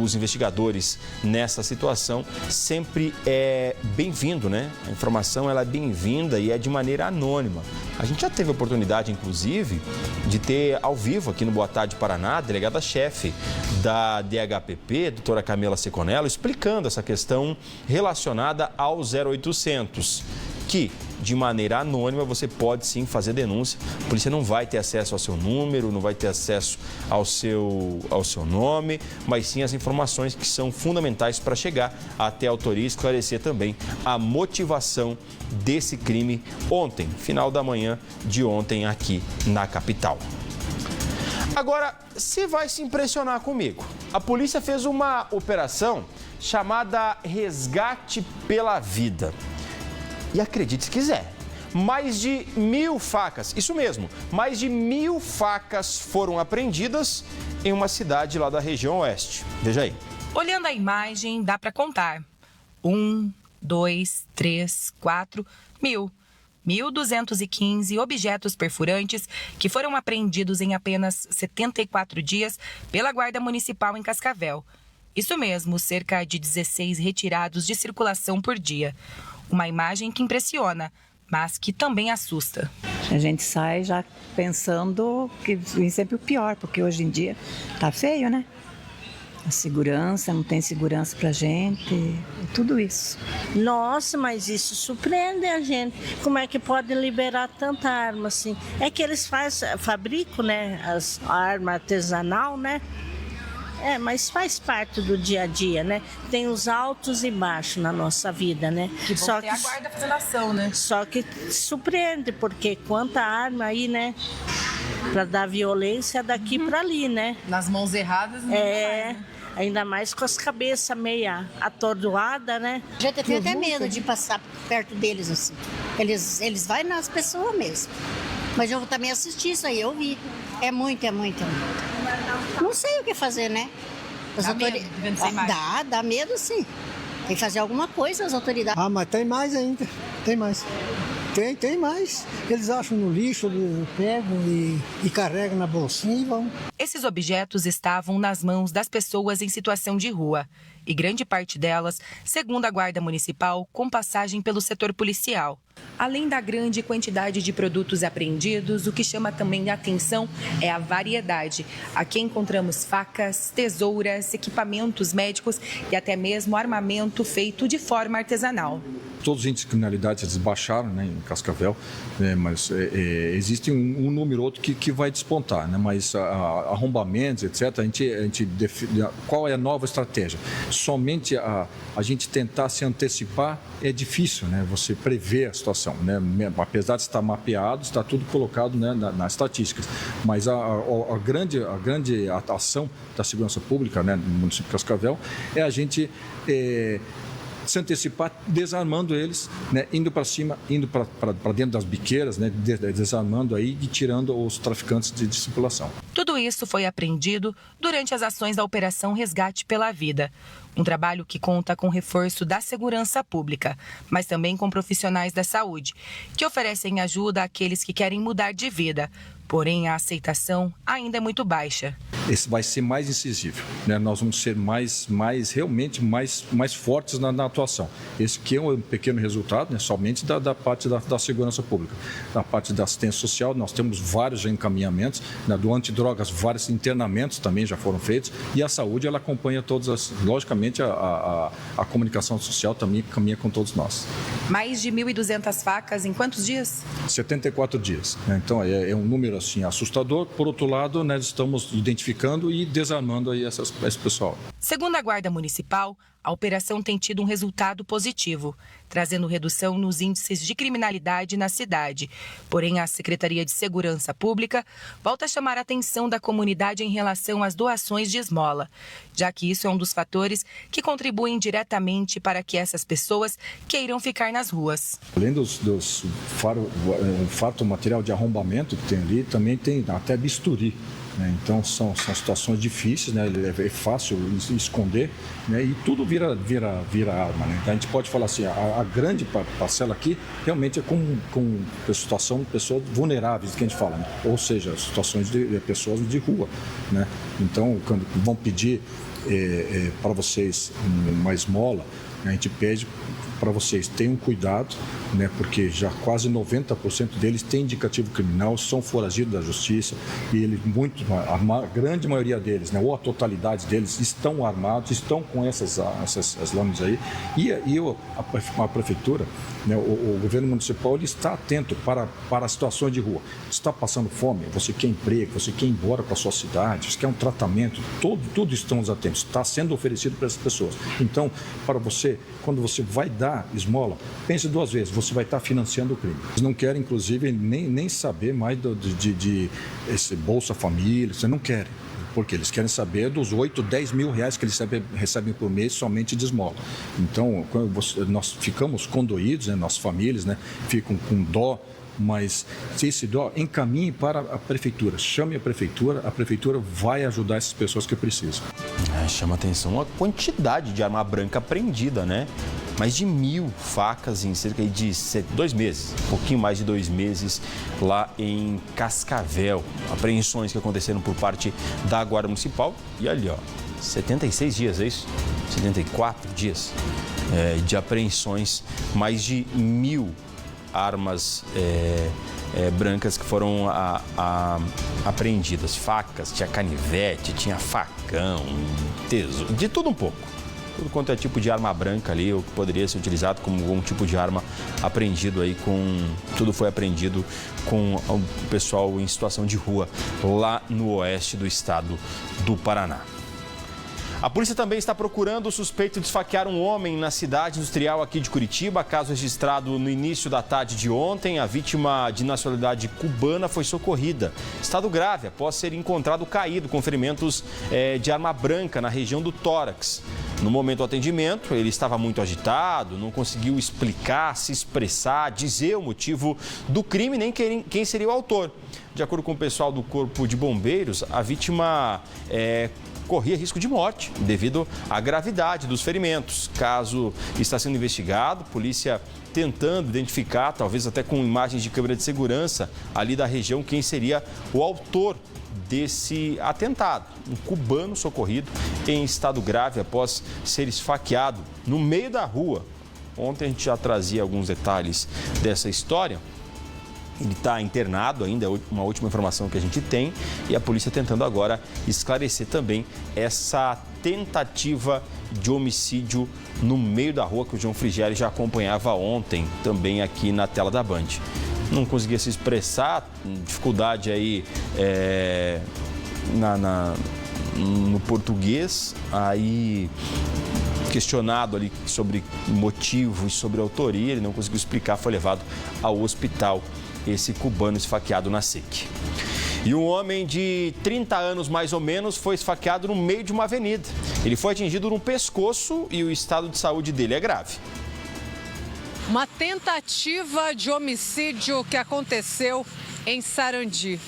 Speaker 3: os investigadores nessa situação sempre é bem-vindo, né? A informação ela é bem-vinda e é de maneira anônima. A gente já teve a oportunidade, inclusive, de ter ao vivo aqui no Boa Tarde Paraná, a delegada-chefe da DHPP, doutora Camila Seconello, explicando essa questão relacionada ao 0800, que de maneira anônima, você pode sim fazer denúncia. A polícia não vai ter acesso ao seu número, não vai ter acesso ao seu nome, mas sim as informações que são fundamentais para chegar até a autoria e esclarecer também a motivação desse crime ontem, final da manhã de ontem aqui na capital. Agora, você vai se impressionar comigo. A polícia fez uma operação chamada Resgate pela Vida. E acredite se quiser, mais de 1.000 facas, isso mesmo, mais de 1.000 facas foram apreendidas em uma cidade lá da região oeste. Veja aí.
Speaker 12: Olhando a imagem, dá para contar. 1, 2, 3, 4, 1.000. 1.215 objetos perfurantes que foram apreendidos em apenas 74 dias pela Guarda Municipal em Cascavel. Isso mesmo, cerca de 16 retirados de circulação por dia. Uma imagem que impressiona, mas que também assusta.
Speaker 13: A gente sai já pensando que vem sempre o pior, porque hoje em dia tá feio, né? A segurança, não tem segurança pra gente, tudo isso.
Speaker 14: Nossa, mas isso surpreende a gente. Como é que podem liberar tanta arma assim? É que eles fabricam, né, a arma artesanal, né? Mas faz parte do dia a dia, né? Tem os altos e baixos na nossa vida, né?
Speaker 12: Que bom ter a guarda fazendo ação, né?
Speaker 14: Só que surpreende, porque quanta arma aí, né? Para dar violência daqui para ali, né?
Speaker 12: Nas mãos erradas, não mais, né?
Speaker 14: Ainda mais com as cabeças meia atordoadas, né?
Speaker 15: A gente tem até medo de passar perto deles, assim. Eles vão nas pessoas mesmo. Mas eu também assisti isso aí, eu vi. É muito. Não sei o que fazer, né? Dá medo sim. Tem que fazer alguma coisa as autoridades.
Speaker 16: Ah, mas tem mais ainda, tem mais. Tem mais. Eles acham no lixo, eles pegam e carregam na bolsinha e vão.
Speaker 12: Esses objetos estavam nas mãos das pessoas em situação de rua. E grande parte delas, segundo a Guarda Municipal, com passagem pelo setor policial. Além da grande quantidade de produtos apreendidos, o que chama também a atenção é a variedade. Aqui encontramos facas, tesouras, equipamentos médicos e até mesmo armamento feito de forma artesanal.
Speaker 17: Todos os índices de criminalidade eles baixaram, né, em Cascavel, mas existe um número outro que vai despontar, né, mas arrombamentos, etc., a gente define, qual é a nova estratégia? Somente a gente tentar se antecipar é difícil, né, você prever a situação, né, apesar de estar mapeado, está tudo colocado, né, nas estatísticas, mas a grande ação da segurança pública, né, no município de Cascavel é a gente se antecipar desarmando eles, né, indo para cima, indo para dentro das biqueiras, né, desarmando aí e tirando os traficantes de circulação.
Speaker 12: Tudo isso foi apreendido durante as ações da Operação Resgate pela Vida. Um trabalho que conta com reforço da segurança pública, mas também com profissionais da saúde, que oferecem ajuda àqueles que querem mudar de vida. Porém, a aceitação ainda é muito baixa.
Speaker 17: Esse vai ser mais incisivo, né? Nós vamos ser realmente mais fortes na atuação. Esse que é um pequeno resultado, né? Somente da parte da segurança pública. Da parte da assistência social, nós temos vários encaminhamentos, né? Do antidrogas, vários internamentos também já foram feitos, e a saúde, ela acompanha todas logicamente, a comunicação social também caminha com todos nós.
Speaker 12: Mais de 1.200 facas em quantos dias?
Speaker 17: 74 dias, né? Então é um número assim assustador. Por outro lado, nós estamos identificando e desarmando aí esse pessoal.
Speaker 12: Segundo a Guarda Municipal, a operação tem tido um resultado positivo, trazendo redução nos índices de criminalidade na cidade. Porém, a Secretaria de Segurança Pública volta a chamar a atenção da comunidade em relação às doações de esmola, já que isso é um dos fatores que contribuem diretamente para que essas pessoas queiram ficar nas ruas.
Speaker 17: Além dos farto material de arrombamento que tem ali, também tem até bisturi. Então são situações difíceis, né? É fácil esconder, né? E tudo vira arma, né? Então, a gente pode falar assim, a grande parcela aqui realmente é com situação de pessoas vulneráveis, que a gente fala, né? Ou seja, situações de pessoas de rua, né? Então, quando vão pedir para vocês uma esmola, a gente pede para vocês, tenham cuidado, né, porque já quase 90% deles têm indicativo criminal, são foragidos da justiça e a grande maioria deles, né, ou a totalidade deles, estão armados, estão com essas lâminas aí. E a prefeitura, né, o governo municipal, ele está atento para as situações de rua. Você está passando fome, você quer emprego, você quer ir embora para a sua cidade, você quer um tratamento, tudo estamos atentos, está sendo oferecido para essas pessoas. Então, para você, quando você vai dar esmola, pense 2 vezes, você vai estar financiando o crime. Eles não querem, inclusive, nem saber mais de esse Bolsa Família, você não querem. Porque eles querem saber dos 8, 10 mil reais que eles recebem por mês somente de esmola. Então, nós ficamos condoídos, né, nossas famílias, né, ficam com dó, mas se esse dó, encaminhe para a prefeitura, chame a prefeitura vai ajudar essas pessoas que precisam.
Speaker 3: Chama atenção a quantidade de arma branca apreendida, né? Mais de 1.000 facas em cerca de 2 meses, um pouquinho mais de 2 meses lá em Cascavel. Apreensões que aconteceram por parte da Guarda Municipal e ali, ó, 76 dias, é isso? 74 dias de apreensões, mais de 1.000 armas brancas que foram apreendidas. Facas, tinha canivete, tinha facão, tesouro, de tudo um pouco. Tudo quanto é tipo de arma branca ali, ou que poderia ser utilizado como algum tipo de arma apreendido aí tudo foi apreendido com o pessoal em situação de rua lá no oeste do estado do Paraná. A polícia também está procurando o suspeito de esfaquear um homem na cidade industrial aqui de Curitiba. Caso registrado no início da tarde de ontem, a vítima de nacionalidade cubana foi socorrida. Estado grave após ser encontrado caído com ferimentos de arma branca na região do tórax. No momento do atendimento, ele estava muito agitado, não conseguiu explicar, se expressar, dizer o motivo do crime nem quem seria o autor. De acordo com o pessoal do Corpo de Bombeiros, a vítima corria risco de morte devido à gravidade dos ferimentos. Caso está sendo investigado, polícia tentando identificar, talvez até com imagens de câmera de segurança ali da região, quem seria o autor desse atentado. Um cubano socorrido em estado grave após ser esfaqueado no meio da rua. Ontem a gente já trazia alguns detalhes dessa história. Ele está internado ainda, é uma última informação que a gente tem, e a polícia tentando agora esclarecer também essa tentativa de homicídio no meio da rua que o João Frigieri já acompanhava ontem, também aqui na tela da Band. Não conseguia se expressar, dificuldade aí no português, aí questionado ali sobre motivo e sobre autoria, ele não conseguiu explicar, foi levado ao hospital. Esse cubano esfaqueado na SEC. E um homem de 30 anos, mais ou menos, foi esfaqueado no meio de uma avenida. Ele foi atingido no pescoço e o estado de saúde dele é grave.
Speaker 18: Uma tentativa de homicídio que aconteceu em Sarandi.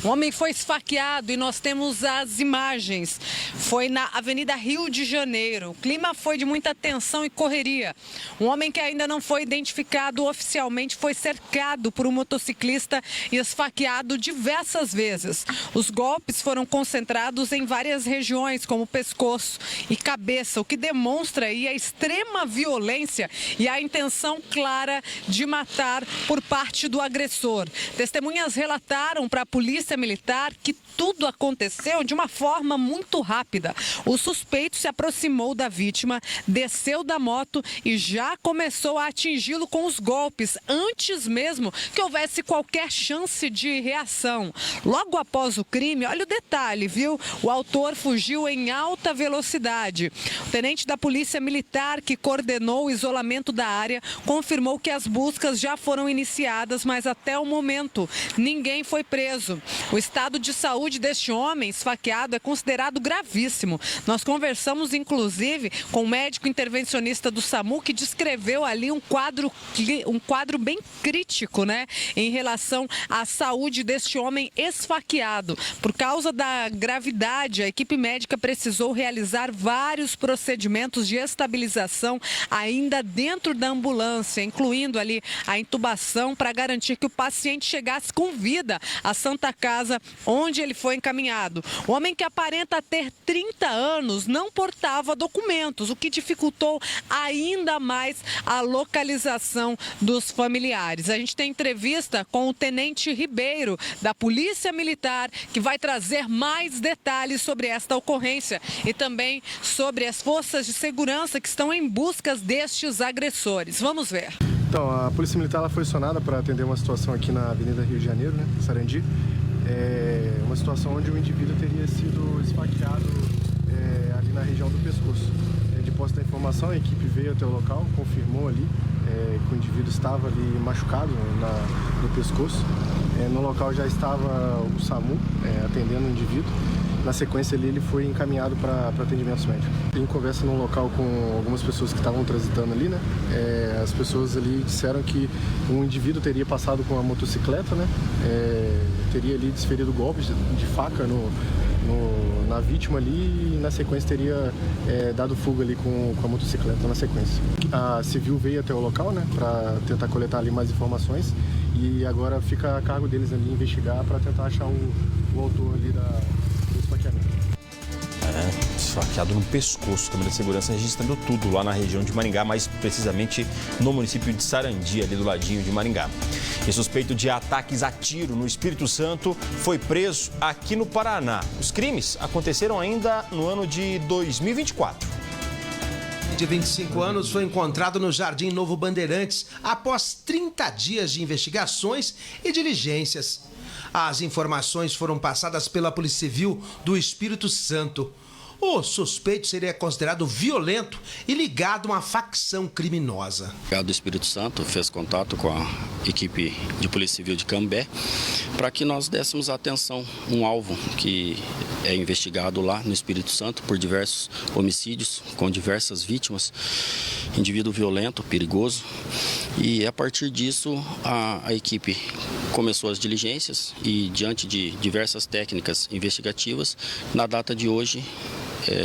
Speaker 18: Um homem foi esfaqueado e nós temos as imagens. Foi na Avenida Rio de Janeiro. O clima foi de muita tensão e correria. Um homem que ainda não foi identificado oficialmente foi cercado por um motociclista e esfaqueado diversas vezes. Os golpes foram concentrados em várias regiões, como pescoço e cabeça, o que demonstra aí a extrema violência e a intenção clara de matar por parte do agressor. Testemunhas relataram para a Polícia Militar que tudo aconteceu de uma forma muito rápida. O suspeito se aproximou da vítima, desceu da moto e já começou a atingi-lo com os golpes, antes mesmo que houvesse qualquer chance de reação. Logo após o crime, olha o detalhe, viu? O autor fugiu em alta velocidade. O tenente da Polícia Militar, que coordenou o isolamento da área, confirmou que as buscas já foram iniciadas, mas até o momento ninguém foi preso. O estado de saúde deste homem esfaqueado é considerado gravíssimo. Nós conversamos, inclusive, com o médico intervencionista do SAMU, que descreveu ali um quadro bem crítico, né, em relação à saúde deste homem esfaqueado. Por causa da gravidade, a equipe médica precisou realizar vários procedimentos de estabilização ainda dentro da ambulância, incluindo ali a intubação para garantir que o paciente chegasse com vida à Santa Casa casa onde ele foi encaminhado. O homem, que aparenta ter 30 anos, não portava documentos, o que dificultou ainda mais a localização dos familiares. A gente tem entrevista com o Tenente Ribeiro, da Polícia Militar, que vai trazer mais detalhes sobre esta ocorrência e também sobre as forças de segurança que estão em busca destes agressores. Vamos ver.
Speaker 19: Então, a Polícia Militar ela foi acionada para atender uma situação aqui na Avenida Rio de Janeiro, né, Sarandi. Uma situação onde o indivíduo teria sido esfaqueado ali na região do pescoço. De posse da informação, a equipe veio até o local, confirmou ali que o indivíduo estava ali machucado no pescoço. No local já estava o SAMU atendendo o indivíduo. Na sequência ali, ele foi encaminhado para atendimentos médicos. Em conversa no local com algumas pessoas que estavam transitando ali, né? As pessoas ali disseram que um indivíduo teria passado com a motocicleta, né? Teria ali desferido golpes de faca na vítima ali e na sequência teria dado fuga ali com a motocicleta na sequência. A civil veio até o local, né? Para tentar coletar ali mais informações e agora fica a cargo deles ali investigar para tentar achar o autor ali do esfaqueamento.
Speaker 3: Esfaqueado no pescoço, câmera de segurança registrando tudo lá na região de Maringá, mais precisamente no município de Sarandi, ali do ladinho de Maringá. E suspeito de ataques a tiro no Espírito Santo foi preso aqui no Paraná. Os crimes aconteceram ainda no ano de 2024.
Speaker 5: De 25 anos foi encontrado no Jardim Novo Bandeirantes após 30 dias de investigações e diligências. As informações foram passadas pela Polícia Civil do Espírito Santo. O suspeito seria considerado violento e ligado a uma facção criminosa.
Speaker 20: O do Espírito Santo fez contato com a equipe de Polícia Civil de Cambé para que nós dessemos atenção a um alvo que é investigado lá no Espírito Santo por diversos homicídios, com diversas vítimas, indivíduo violento, perigoso. E a partir disso a equipe começou as diligências e, diante de diversas técnicas investigativas, na data de hoje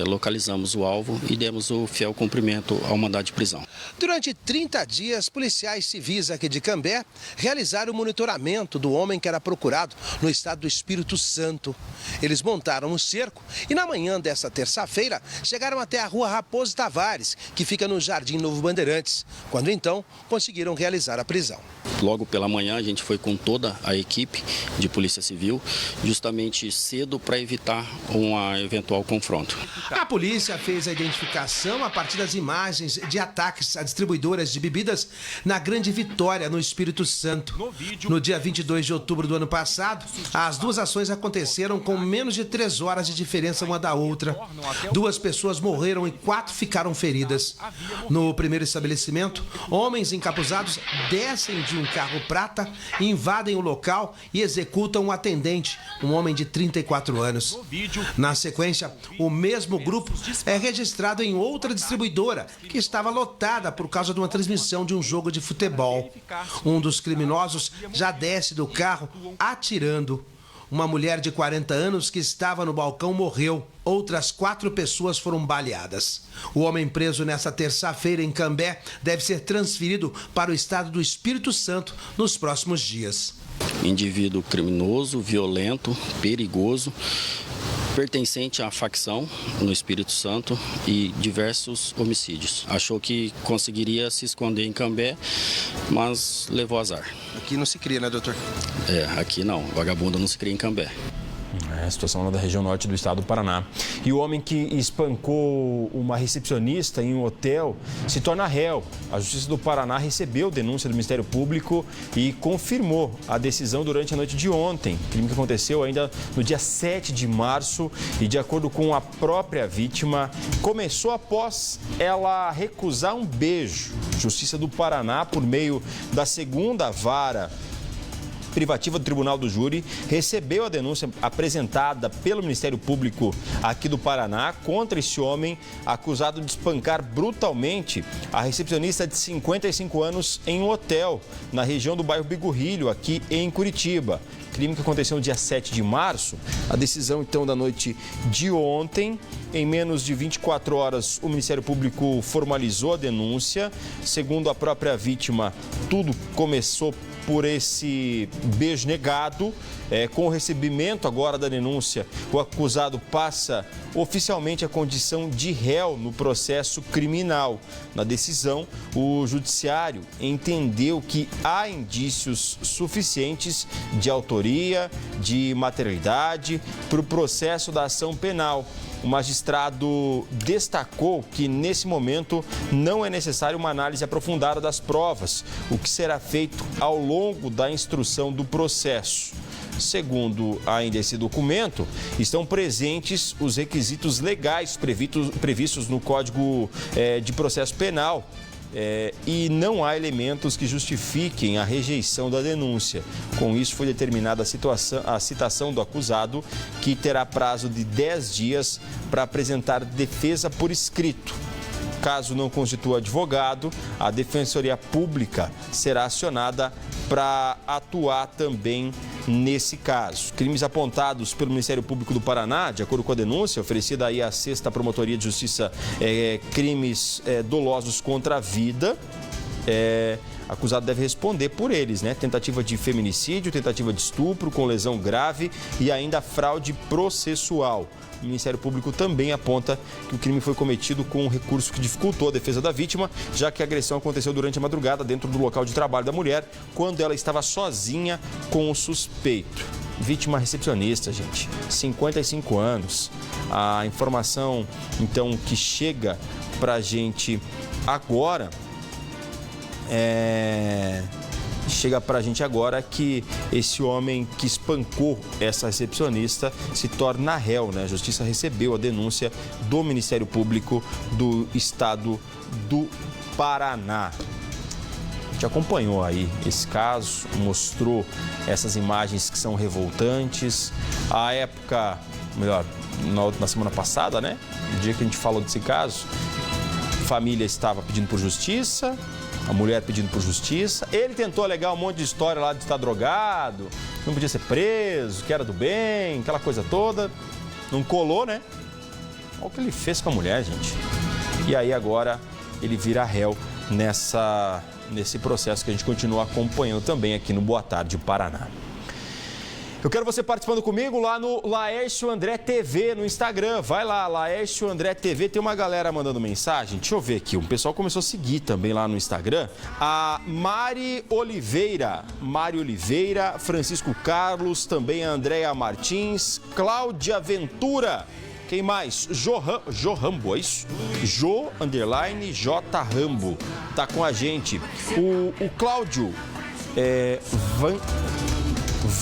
Speaker 20: localizamos o alvo e demos o fiel cumprimento ao mandado de prisão.
Speaker 5: Durante 30 dias, policiais civis aqui de Cambé realizaram o monitoramento do homem que era procurado no estado do Espírito Santo. Eles montaram um cerco e na manhã dessa terça-feira chegaram até a rua Raposo Tavares, que fica no Jardim Novo Bandeirantes, quando então conseguiram realizar a prisão.
Speaker 20: Logo pela manhã a gente foi com toda a equipe de Polícia Civil, justamente cedo para evitar um eventual confronto.
Speaker 5: A polícia fez a identificação a partir das imagens de ataques a distribuidoras de bebidas na Grande Vitória, no Espírito Santo. No dia 22 de outubro do ano passado, as duas ações aconteceram com menos de 3 horas de diferença uma da outra. 2 pessoas morreram e 4 ficaram feridas. No primeiro estabelecimento, homens encapuzados descem de um carro prata, invadem o local e executam um atendente, um homem de 34 anos. Na sequência, o mesmo grupo é registrado em outra distribuidora que estava lotada por causa de uma transmissão de um jogo de futebol. Um dos criminosos já desce do carro atirando. Uma mulher de 40 anos que estava no balcão morreu. Outras 4 pessoas foram baleadas. O homem preso nesta terça-feira em Cambé deve ser transferido para o estado do Espírito Santo nos próximos dias.
Speaker 20: Indivíduo criminoso, violento, perigoso, pertencente à facção no Espírito Santo e diversos homicídios. Achou que conseguiria se esconder em Cambé, mas levou azar.
Speaker 5: Aqui não se cria, né, doutor?
Speaker 20: Aqui não. Vagabundo não se cria em Cambé.
Speaker 3: A situação lá da região norte do estado do Paraná. E o homem que espancou uma recepcionista em um hotel se torna réu. A Justiça do Paraná recebeu denúncia do Ministério Público e confirmou a decisão durante a noite de ontem. Crime que aconteceu ainda no dia 7 de março e, de acordo com a própria vítima, começou após ela recusar um beijo. Justiça do Paraná, por meio da 2ª Vara Privativa do Tribunal do Júri, recebeu a denúncia apresentada pelo Ministério Público aqui do Paraná contra esse homem acusado de espancar brutalmente a recepcionista de 55 anos em um hotel na região do bairro Bigorrilho, aqui em Curitiba. Crime que aconteceu no dia 7 de março. A decisão, então, da noite de ontem. Em menos de 24 horas, o Ministério Público formalizou a denúncia. Segundo a própria vítima, tudo começou por esse beijo negado. Com o recebimento agora da denúncia, o acusado passa oficialmente a condição de réu no processo criminal. Na decisão, o judiciário entendeu que há indícios suficientes de autoria, de materialidade para o processo da ação penal. O magistrado destacou que, nesse momento, não é necessário uma análise aprofundada das provas, o que será feito ao longo da instrução do processo. Segundo ainda esse documento, estão presentes os requisitos legais previstos no Código de Processo Penal. E não há elementos que justifiquem a rejeição da denúncia. Com isso, foi determinada a citação do acusado, que terá prazo de 10 dias para apresentar defesa por escrito. Caso não constitua advogado, a Defensoria Pública será acionada para atuar também nesse caso. Crimes apontados pelo Ministério Público do Paraná, de acordo com a denúncia oferecida aí à 6ª Promotoria de Justiça, crimes dolosos contra a vida. Acusado deve responder por eles, né? Tentativa de feminicídio, tentativa de estupro com lesão grave e ainda fraude processual. O Ministério Público também aponta que o crime foi cometido com um recurso que dificultou a defesa da vítima, já que a agressão aconteceu durante a madrugada dentro do local de trabalho da mulher, quando ela estava sozinha com o suspeito. Vítima recepcionista, gente, 55 anos. A informação, então, que chega pra gente agora que esse homem que espancou essa recepcionista se torna réu, né? A Justiça recebeu a denúncia do Ministério Público do Estado do Paraná. A gente acompanhou aí esse caso, mostrou essas imagens que são revoltantes. À época, na semana passada, né? No dia que a gente falou desse caso, a família estava pedindo por justiça, a mulher pedindo por justiça. Ele tentou alegar um monte de história lá de estar drogado, não podia ser preso, que era do bem, aquela coisa toda. Não colou, né? Olha o que ele fez com a mulher, gente. E aí agora ele vira réu nesse processo que a gente continua acompanhando também aqui no Boa Tarde Paraná. Eu quero você participando comigo lá no Laércio André TV, no Instagram. Vai lá, Laércio André TV. Tem uma galera mandando mensagem. Deixa eu ver aqui. O pessoal começou a seguir também lá no Instagram. A Mari Oliveira, Francisco Carlos, também a Andréia Martins, Cláudia Ventura. Quem mais? Jorambo, é isso? J Rambo. Tá com a gente. O Cláudio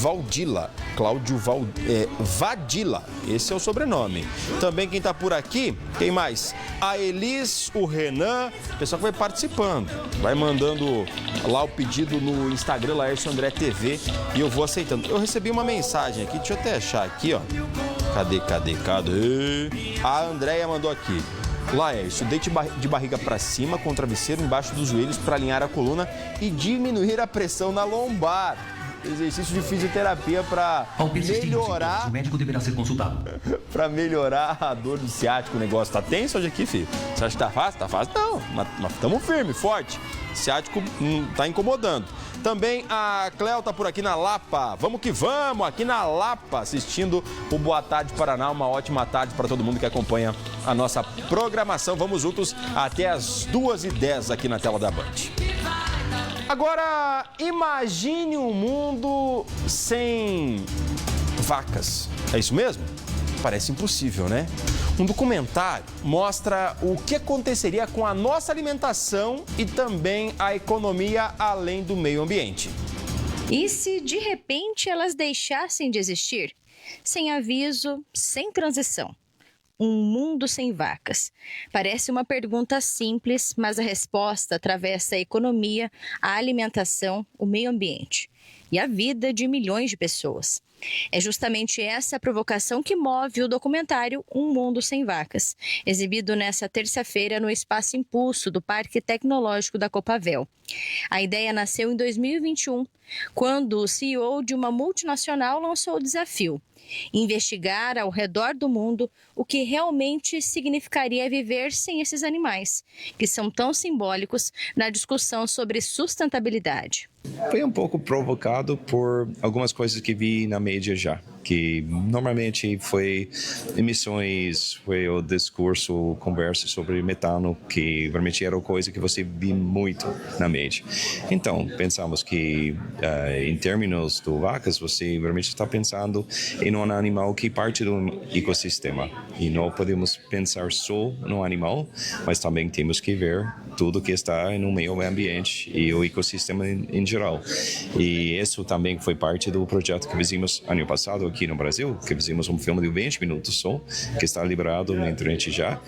Speaker 3: Valdila, Vadila, esse é o sobrenome. Também quem tá por aqui, quem mais? A Elis, o Renan, o pessoal que vai participando, vai mandando lá o pedido no Instagram, Laércio André TV, e eu vou aceitando. Eu recebi uma mensagem aqui, deixa eu até achar aqui, ó. Cadê? A Andréia mandou aqui. Laércio, deite de barriga para cima com o travesseiro embaixo dos joelhos para alinhar a coluna e diminuir a pressão na lombar. Exercício de fisioterapia para melhorar.
Speaker 21: O médico deverá ser consultado.
Speaker 3: Para melhorar a dor do ciático. O negócio tá tenso hoje aqui, filho? Você acha que tá fácil? Tá fácil não, mas estamos firme, forte. O ciático tá incomodando. Também a Cléo tá por aqui na Lapa. Vamos que vamos, aqui na Lapa, assistindo o Boa Tarde Paraná. Uma ótima tarde para todo mundo que acompanha a nossa programação. Vamos juntos até as 2h10 aqui na tela da Band. Agora, imagine um mundo sem vacas. É isso mesmo? Parece impossível, né? Um documentário mostra o que aconteceria com a nossa alimentação e também a economia além do meio ambiente.
Speaker 22: E se de repente elas deixassem de existir? Sem aviso, sem transição. Um mundo sem vacas. Parece uma pergunta simples, mas a resposta atravessa a economia, a alimentação, o meio ambiente e a vida de milhões de pessoas. É justamente essa a provocação que move o documentário Um Mundo Sem Vacas, exibido nesta terça-feira no Espaço Impulso do Parque Tecnológico da Copavel. A ideia nasceu em 2021, quando o CEO de uma multinacional lançou o desafio: investigar ao redor do mundo o que realmente significaria viver sem esses animais, que são tão simbólicos na discussão sobre sustentabilidade.
Speaker 2: Foi um pouco provocado por algumas coisas que vi na mídia já, que normalmente foi emissões, foi o discurso, conversa sobre metano, que realmente era coisa que você viu muito na mídia. Então, pensamos que em termos do vacas, você realmente está pensando em um animal que parte do ecossistema. E não podemos pensar só no animal, mas também temos que ver tudo que está no meio ambiente e o ecossistema em geral. E isso também foi parte do projeto que fizemos ano passado aqui no Brasil, que fizemos um filme de 20 minutos só, que está liberado na internet já,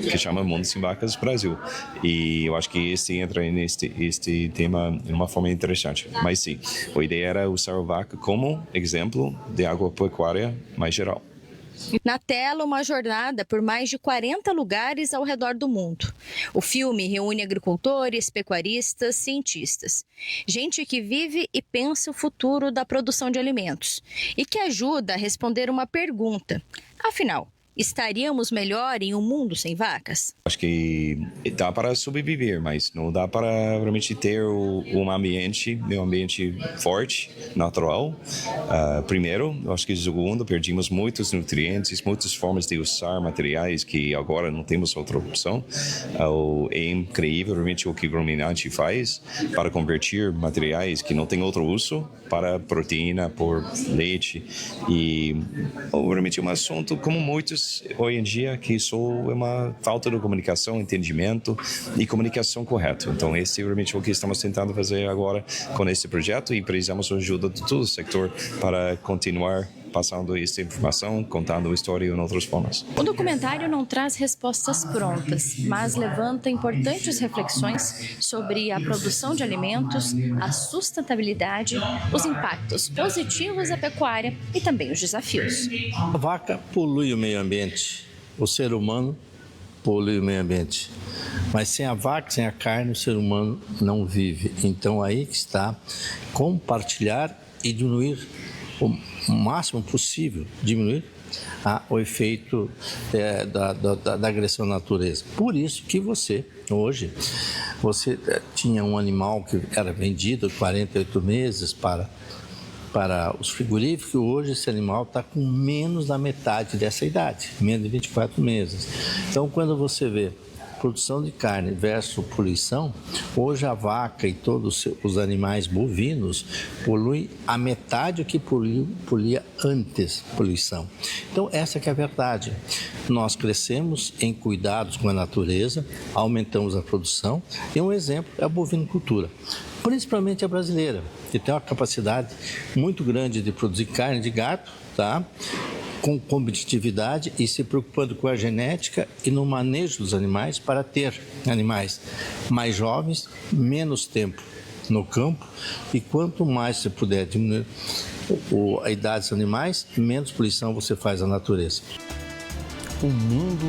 Speaker 2: que chama Mundo Sem Vacas Brasil. E eu acho que esse entra neste tema de uma forma interessante. Mas sim, a ideia era usar a vaca como exemplo de agropecuária mais geral.
Speaker 22: Na tela, uma jornada por mais de 40 lugares ao redor do mundo. O filme reúne agricultores, pecuaristas, cientistas. Gente que vive e pensa o futuro da produção de alimentos e que ajuda a responder uma pergunta. Afinal, estaríamos melhor em um mundo sem vacas?
Speaker 2: Acho que dá para sobreviver, mas não dá para realmente ter um ambiente forte, natural. Primeiro, acho que segundo, perdemos muitos nutrientes, muitas formas de usar materiais que agora não temos outra opção. É incrível realmente o que o ruminante faz para converter materiais que não têm outro uso para proteína, por leite. E realmente é um assunto como muitos hoje em dia que só é uma falta de comunicação, entendimento e comunicação correta. Então esse é realmente o que estamos tentando fazer agora com esse projeto e precisamos da ajuda de todo o setor para continuar passando essa informação, contando a história em outras formas.
Speaker 22: O documentário não traz respostas prontas, mas levanta importantes reflexões sobre a produção de alimentos, a sustentabilidade, os impactos positivos da pecuária e também os desafios.
Speaker 21: A vaca polui o meio ambiente, o ser humano polui o meio ambiente. Mas sem a vaca, sem a carne, o ser humano não vive. Então aí que está compartilhar e diminuir o máximo possível, diminuir o efeito da agressão à natureza. Por isso que hoje, tinha um animal que era vendido 48 meses para os frigoríficos, hoje esse animal está com menos da metade dessa idade, menos de 24 meses. Então, quando você vê produção de carne versus poluição, hoje a vaca e todos os animais bovinos poluem a metade do que poluía antes poluição. Então essa que é a verdade. Nós crescemos em cuidados com a natureza, aumentamos a produção e um exemplo é a bovinocultura, principalmente a brasileira, que tem uma capacidade muito grande de produzir carne de gado, tá? Com competitividade e se preocupando com a genética e no manejo dos animais para ter animais mais jovens, menos tempo no campo e quanto mais você puder diminuir a idade dos animais, menos poluição você faz à natureza.
Speaker 3: Um mundo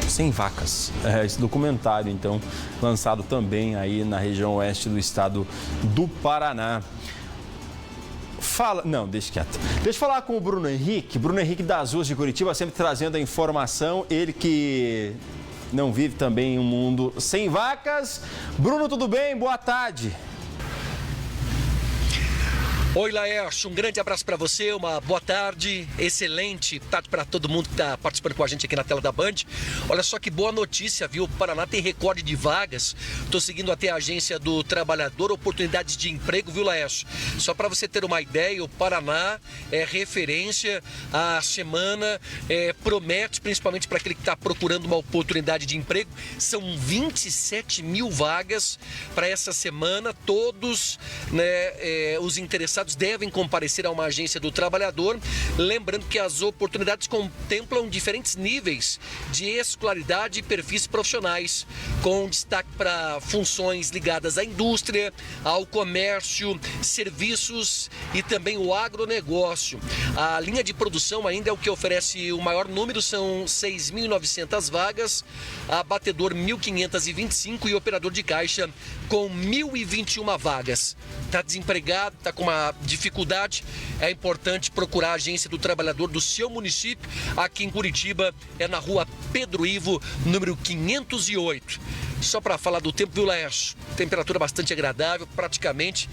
Speaker 3: sem vacas. Esse documentário, então, lançado também aí na região oeste do estado do Paraná. Deixa quieto. Deixa eu falar com o Bruno Henrique das ruas de Curitiba, sempre trazendo a informação. Ele que não vive também em um mundo sem vacas. Bruno, tudo bem? Boa tarde.
Speaker 23: Oi, Laércio, um grande abraço para você, uma boa tarde, excelente tarde para todo mundo que está participando com a gente aqui na tela da Band. Olha só que boa notícia, viu? O Paraná tem recorde de vagas, estou seguindo até a Agência do Trabalhador, oportunidades de emprego, viu, Laércio? Só para você ter uma ideia, o Paraná é referência, a semana promete, principalmente para aquele que está procurando uma oportunidade de emprego, são 27 mil vagas para essa semana, todos, né, os interessados devem comparecer a uma agência do trabalhador, lembrando que as oportunidades contemplam diferentes níveis de escolaridade e perfis profissionais, com destaque para funções ligadas à indústria, ao comércio, serviços e também o agronegócio. A linha de produção ainda é o que oferece o maior número, são 6.900 vagas, abatedor 1.525 e operador de caixa com 1.021 vagas. Está desempregado, está com uma dificuldade, é importante procurar a agência do trabalhador do seu município. Aqui em Curitiba é na rua Pedro Ivo, número 508. Só para falar do tempo, viu, Laércio? Temperatura bastante agradável, praticamente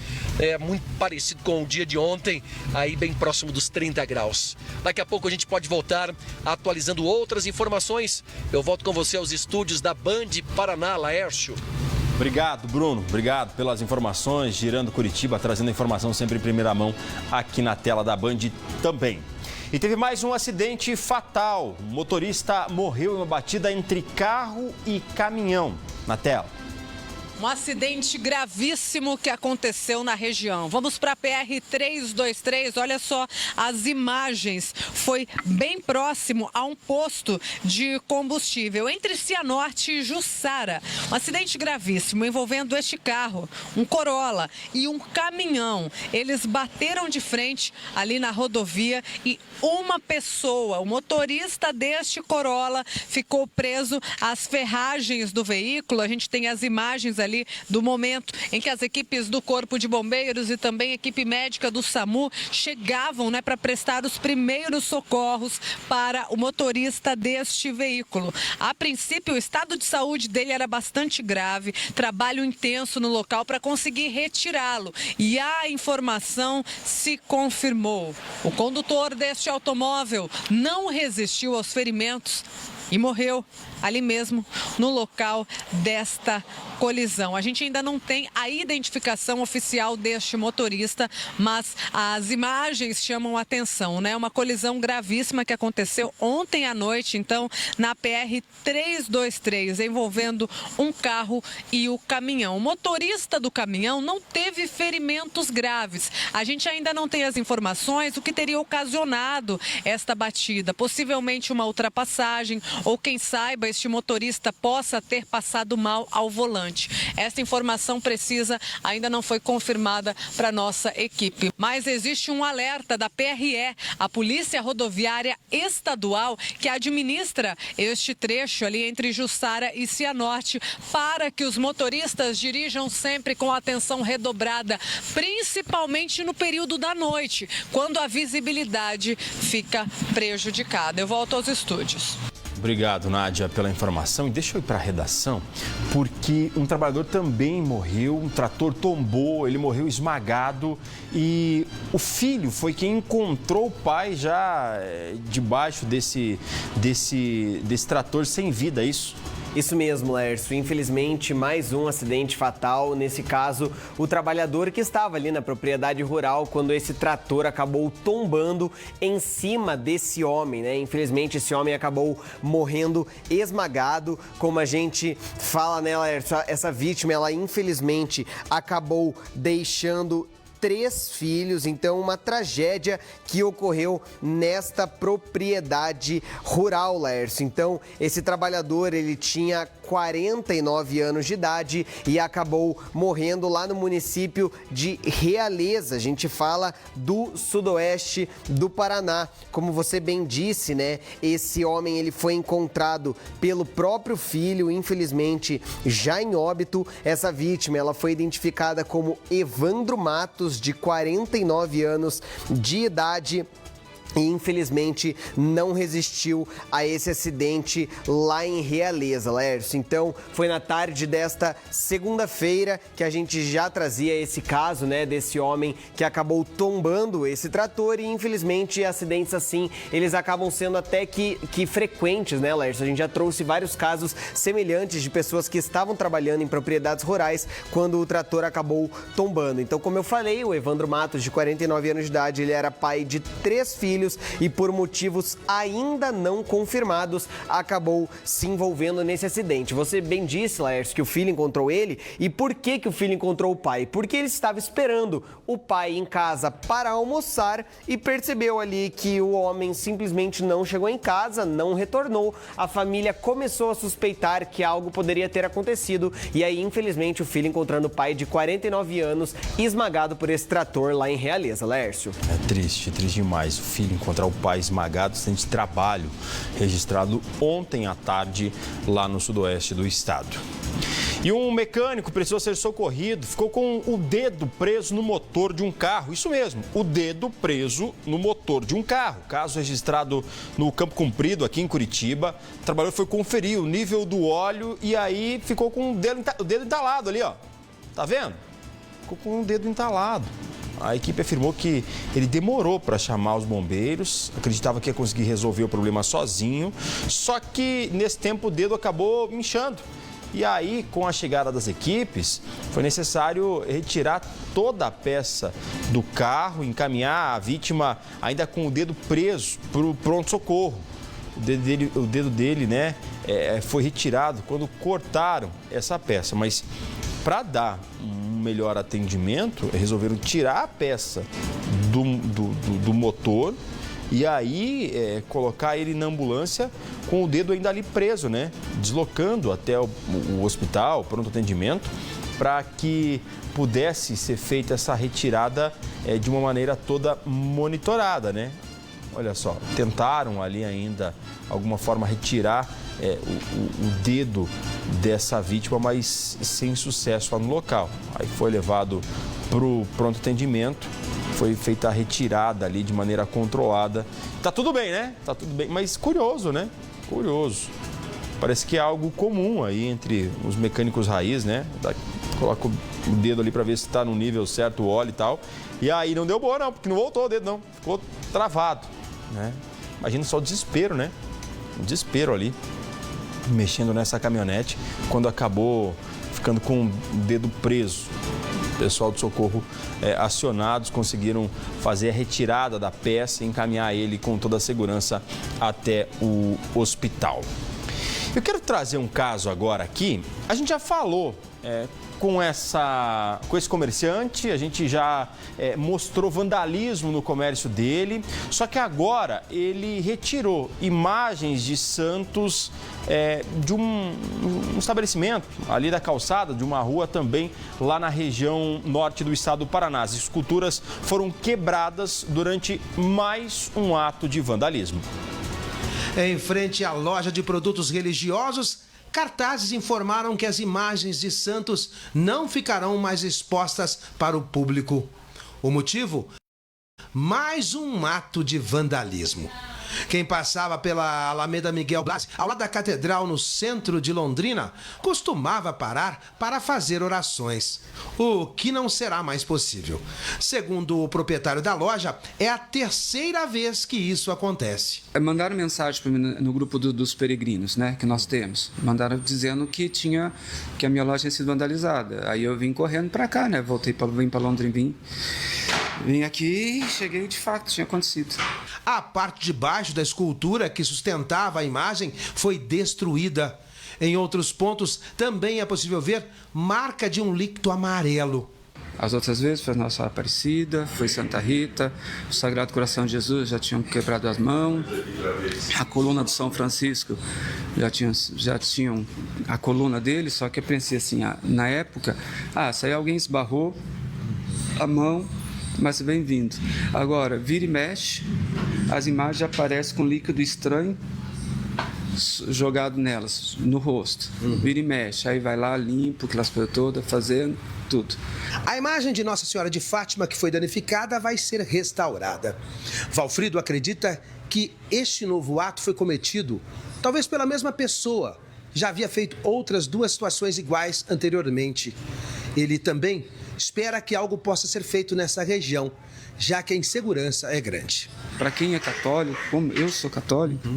Speaker 23: muito parecido com o dia de ontem, aí bem próximo dos 30 graus. Daqui a pouco a gente pode voltar atualizando outras informações. Eu volto com você aos estúdios da Band Paraná, Laércio.
Speaker 3: Obrigado, Bruno. Obrigado pelas informações. Girando Curitiba, trazendo a informação sempre em primeira mão aqui na tela da Band também. E teve mais um acidente fatal. O motorista morreu em uma batida entre carro e caminhão. Na tela.
Speaker 18: Um acidente gravíssimo que aconteceu na região. Vamos para a PR-323, olha só as imagens. Foi bem próximo a um posto de combustível, entre Cianorte e Jussara. Um acidente gravíssimo envolvendo este carro, um Corolla e um caminhão. Eles bateram de frente ali na rodovia e uma pessoa, o motorista deste Corolla, ficou preso às ferragens do veículo. A gente tem as imagens ali do momento em que as equipes do Corpo de Bombeiros e também a equipe médica do SAMU chegavam, para prestar os primeiros socorros para o motorista deste veículo. A princípio, o estado de saúde dele era bastante grave, trabalho intenso no local para conseguir retirá-lo. E a informação se confirmou. O condutor deste automóvel não resistiu aos ferimentos e morreu ali mesmo no local desta colisão. A gente ainda não tem a identificação oficial deste motorista, mas as imagens chamam a atenção, Uma colisão gravíssima que aconteceu ontem à noite, então, na PR-323, envolvendo um carro e o caminhão. O motorista do caminhão não teve ferimentos graves. A gente ainda não tem as informações do que teria ocasionado esta batida. Possivelmente uma ultrapassagem ou, quem saiba, este motorista possa ter passado mal ao volante. Essa informação precisa ainda não foi confirmada para nossa equipe. Mas existe um alerta da PRE, a Polícia Rodoviária Estadual, que administra este trecho ali entre Jussara e Cianorte, para que os motoristas dirijam sempre com atenção redobrada, principalmente no período da noite, quando a visibilidade fica prejudicada. Eu volto aos estúdios.
Speaker 3: Obrigado, Nádia, pela informação. E deixa eu ir para a redação, porque um trabalhador também morreu, um trator tombou, ele morreu esmagado e o filho foi quem encontrou o pai já debaixo desse trator sem vida, é isso?
Speaker 4: Isso mesmo, Laércio. Infelizmente, mais um acidente fatal. Nesse caso, o trabalhador que estava ali na propriedade rural quando esse trator acabou tombando em cima desse homem, Infelizmente, esse homem acabou morrendo esmagado. Como a gente fala, Laércio, essa vítima, ela infelizmente acabou deixando 3 filhos, então uma tragédia que ocorreu nesta propriedade rural, Laércio. Então, esse trabalhador, ele tinha 49 anos de idade e acabou morrendo lá no município de Realeza. A gente fala do sudoeste do Paraná. Como você bem disse, esse homem, ele foi encontrado pelo próprio filho, infelizmente já em óbito. Essa vítima, ela foi identificada como Evandro Matos, de 49 anos de idade. E infelizmente não resistiu a esse acidente lá em Realeza, Laércio. Então, foi na tarde desta segunda-feira que a gente já trazia esse caso, desse homem que acabou tombando esse trator. E infelizmente acidentes assim, eles acabam sendo até que frequentes, Laércio? A gente já trouxe vários casos semelhantes de pessoas que estavam trabalhando em propriedades rurais quando o trator acabou tombando. Então, como eu falei, o Evandro Matos, de 49 anos de idade, ele era pai de 3 filhos e por motivos ainda não confirmados acabou se envolvendo nesse acidente. Você bem disse, Laércio, que o filho encontrou ele. E por que o filho encontrou o pai? Porque ele estava esperando o pai em casa para almoçar e percebeu ali que o homem simplesmente não chegou em casa, não retornou. A família começou a suspeitar que algo poderia ter acontecido e aí, infelizmente, o filho encontrando o pai de 49 anos esmagado por esse trator lá em Realeza, Laércio.
Speaker 3: É triste demais. O filho encontrar o pai esmagado, acidente de trabalho registrado ontem à tarde lá no sudoeste do estado. E um mecânico precisou ser socorrido, ficou com o dedo preso no motor de um carro. Isso mesmo, o dedo preso no motor de um carro. Caso registrado no Campo Comprido, aqui em Curitiba. O trabalhador foi conferir o nível do óleo e aí ficou com o dedo entalado ali, ó. Tá vendo? Ficou com o dedo entalado. A equipe afirmou que ele demorou para chamar os bombeiros, acreditava que ia conseguir resolver o problema sozinho, só que nesse tempo o dedo acabou inchando. E aí, com a chegada das equipes, foi necessário retirar toda a peça do carro, encaminhar a vítima ainda com o dedo preso para o pronto-socorro. O dedo dele, né, foi retirado quando cortaram essa peça, mas para dar um melhor atendimento, resolveram tirar a peça do motor e aí colocar ele na ambulância com o dedo ainda ali preso, né? Deslocando até o hospital, pronto atendimento, para que pudesse ser feita essa retirada de uma maneira toda monitorada, né? Olha só, tentaram ali ainda, de alguma forma, retirar o dedo dessa vítima, mas sem sucesso lá no local. Aí foi levado para o pronto atendimento, foi feita a retirada ali de maneira controlada. Tá tudo bem, né? Tá tudo bem, mas curioso, né? Curioso. Parece que é algo comum aí entre os mecânicos raiz, né? Coloca o dedo ali para ver se está no nível certo o óleo e tal. E aí não deu boa não, porque não voltou o dedo não, ficou travado, né? Imagina só o desespero, né? O desespero ali, mexendo nessa caminhonete, quando acabou ficando com o dedo preso. O pessoal do socorro acionados conseguiram fazer a retirada da peça e encaminhar ele com toda a segurança até o hospital. Eu quero trazer um caso agora aqui. A gente já falou com esse comerciante, a gente já mostrou vandalismo no comércio dele, só que agora ele retirou imagens de santos de um estabelecimento ali da calçada, de uma rua também lá na região norte do estado do Paraná. As esculturas foram quebradas durante mais um ato de vandalismo.
Speaker 5: Em frente à loja de produtos religiosos, cartazes informaram que as imagens de santos não ficarão mais expostas para o público. O motivo? Mais um ato de vandalismo. Quem passava pela Alameda Miguel Blasi, ao lado da Catedral, no centro de Londrina, costumava parar para fazer orações, o que não será mais possível. Segundo o proprietário da loja, é a terceira vez que isso acontece.
Speaker 1: Mandaram mensagem para mim no grupo dos peregrinos, né, que nós temos. Mandaram dizendo que a minha loja tinha sido vandalizada. Aí eu vim correndo para cá, né, vim para Londrina, vim aqui e cheguei, de fato, tinha acontecido.
Speaker 5: A parte de baixo da escultura que sustentava a imagem foi destruída. Em outros pontos, também é possível ver marca de um líquido amarelo.
Speaker 1: As outras vezes foi Nossa Senhora Aparecida, foi Santa Rita, o Sagrado Coração de Jesus já tinham quebrado as mãos, a coluna do São Francisco já tinham a coluna dele, só que eu pensei assim, na época, se aí alguém esbarrou a mão, mas bem-vindo. Agora, vira e mexe, as imagens aparecem com líquido estranho jogado nelas, no rosto. Vira e mexe, aí vai lá, limpa aquelas coisas todas, fazendo tudo.
Speaker 5: A imagem de Nossa Senhora de Fátima que foi danificada vai ser restaurada. Valfrido acredita que este novo ato foi cometido, talvez pela mesma pessoa. Já havia feito outras duas situações iguais anteriormente. Ele também espera que algo possa ser feito nessa região, já que a insegurança é grande.
Speaker 1: Para quem é católico, como eu sou católico,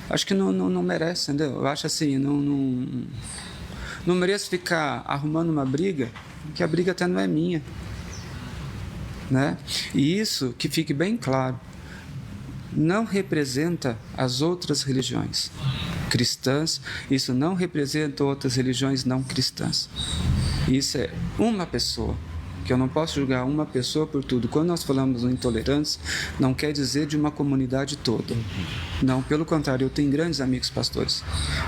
Speaker 1: acho que não merece, entendeu? Eu acho assim, não mereço ficar arrumando uma briga, que a briga até não é minha, né? E isso, que fique bem claro, não representa as outras religiões cristãs, isso não representa outras religiões não cristãs. Isso é uma pessoa, que eu não posso julgar uma pessoa por tudo. Quando nós falamos em intolerância, não quer dizer de uma comunidade toda. Não, pelo contrário, eu tenho grandes amigos pastores.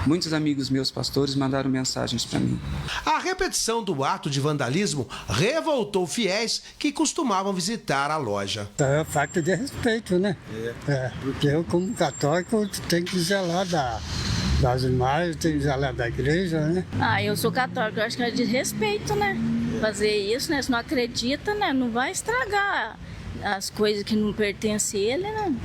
Speaker 1: Muitos amigos meus pastores mandaram mensagens para mim.
Speaker 5: A repetição do ato de vandalismo revoltou fiéis que costumavam visitar a loja.
Speaker 16: É falta de respeito, né? Porque eu, como católico, tenho que zelar
Speaker 6: das imagens, tem lá da igreja, né?
Speaker 7: Eu sou católica, eu acho que é de respeito, né? Fazer isso, né? Se não acredita, né? Não vai estragar as coisas que não pertencem a ele, né?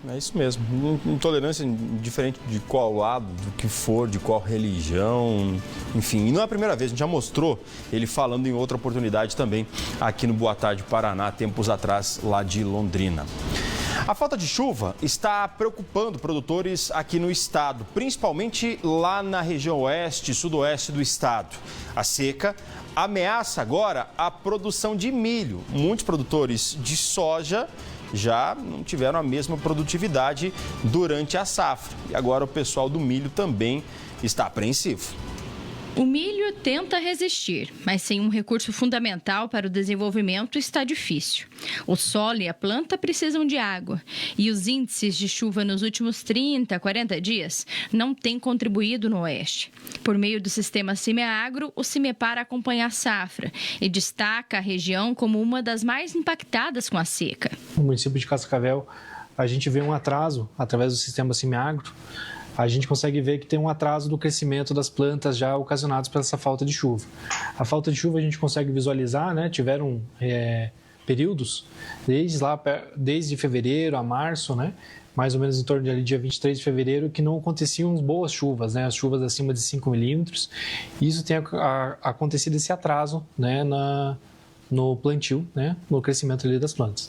Speaker 3: É isso mesmo. Intolerância diferente de qual lado, do que for, de qual religião, enfim. E não é a primeira vez, a gente já mostrou ele falando em outra oportunidade também aqui no Boa Tarde Paraná, tempos atrás, lá de Londrina. A falta de chuva está preocupando produtores aqui no estado, principalmente lá na região oeste e sudoeste do estado. A seca ameaça agora a produção de milho. Muitos produtores de soja já não tiveram a mesma produtividade durante a safra. E agora o pessoal do milho também está apreensivo.
Speaker 22: O milho tenta resistir, mas sem um recurso fundamental para o desenvolvimento está difícil. O solo e a planta precisam de água e os índices de chuva nos últimos 30, 40 dias não têm contribuído no oeste. Por meio do sistema CIMEAGRO, o CIMEPAR acompanha a safra e destaca a região como uma das mais impactadas com a seca.
Speaker 8: No município de Cascavel, a gente vê um atraso através do sistema CIMEAGRO. A gente consegue ver que tem um atraso do crescimento das plantas já ocasionados por essa falta de chuva. A falta de chuva a gente consegue visualizar, né? Tiveram períodos desde fevereiro a março, né? Mais ou menos em torno de dia 23 de fevereiro, que não aconteciam boas chuvas, né? As chuvas acima de 5 milímetros. E isso tem acontecido esse atraso, né? No plantio, né? No crescimento ali das plantas.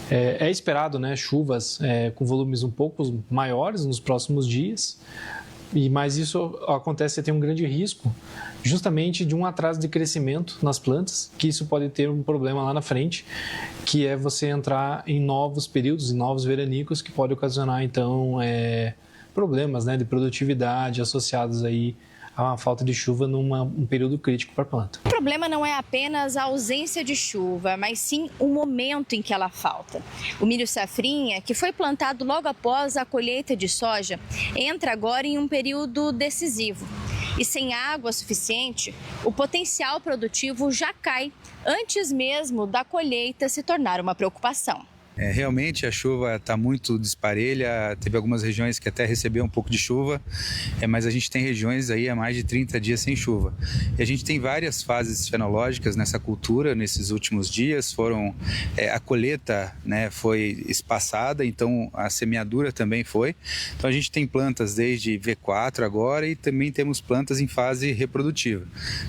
Speaker 8: É esperado, né, chuvas com volumes um pouco maiores nos próximos dias, mas isso acontece, tem um grande risco justamente de um atraso de crescimento nas plantas, que isso pode ter um problema lá na frente, que é você entrar em novos períodos, em novos veranicos, que pode ocasionar, então, problemas, né, de produtividade associados aí a uma falta de chuva num período crítico para a planta.
Speaker 22: O problema não é apenas a ausência de chuva, mas sim o momento em que ela falta. O milho safrinha, que foi plantado logo após a colheita de soja, entra agora em um período decisivo. E sem água suficiente, o potencial produtivo já cai antes mesmo da colheita se tornar uma preocupação.
Speaker 24: Realmente a chuva está muito disparelha, teve algumas regiões que até receberam um pouco de chuva, mas a gente tem regiões aí há mais de 30 dias sem chuva. E a gente tem várias fases fenológicas nessa cultura nesses últimos dias, a colheita, né, foi espaçada, então a semeadura também foi. Então a gente tem plantas desde V4 agora e também temos plantas em fase reprodutiva.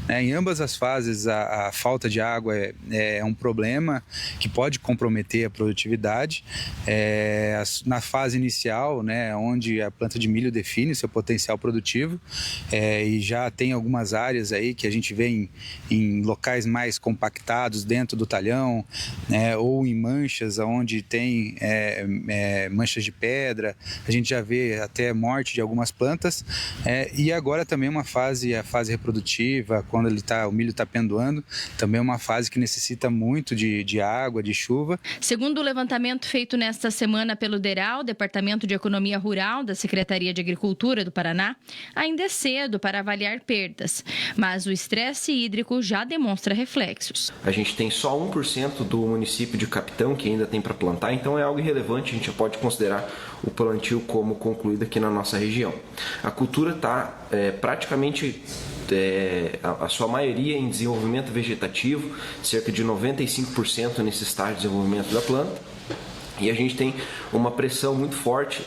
Speaker 24: Em ambas as fases a falta de água é um problema que pode comprometer a produtividade. Na fase inicial, né, onde a planta de milho define seu potencial produtivo, e já tem algumas áreas aí que a gente vê em locais mais compactados dentro do talhão, né, ou em manchas onde tem manchas de pedra, a gente já vê até morte de algumas plantas, e agora também a fase reprodutiva, quando o milho está pendoando, também é uma fase que necessita muito de água, de chuva.
Speaker 22: Segundo o levantamento feito nesta semana pelo DERAL, Departamento de Economia Rural da Secretaria de Agricultura do Paraná, ainda é cedo para avaliar perdas, mas o estresse hídrico já demonstra reflexos.
Speaker 25: A gente tem só 1% do município de Capitão que ainda tem para plantar, então é algo irrelevante, a gente já pode considerar o plantio como concluído aqui na nossa região. A cultura está praticamente a sua maioria em desenvolvimento vegetativo, cerca de 95% nesse estágio de desenvolvimento da planta. E a gente tem uma pressão muito forte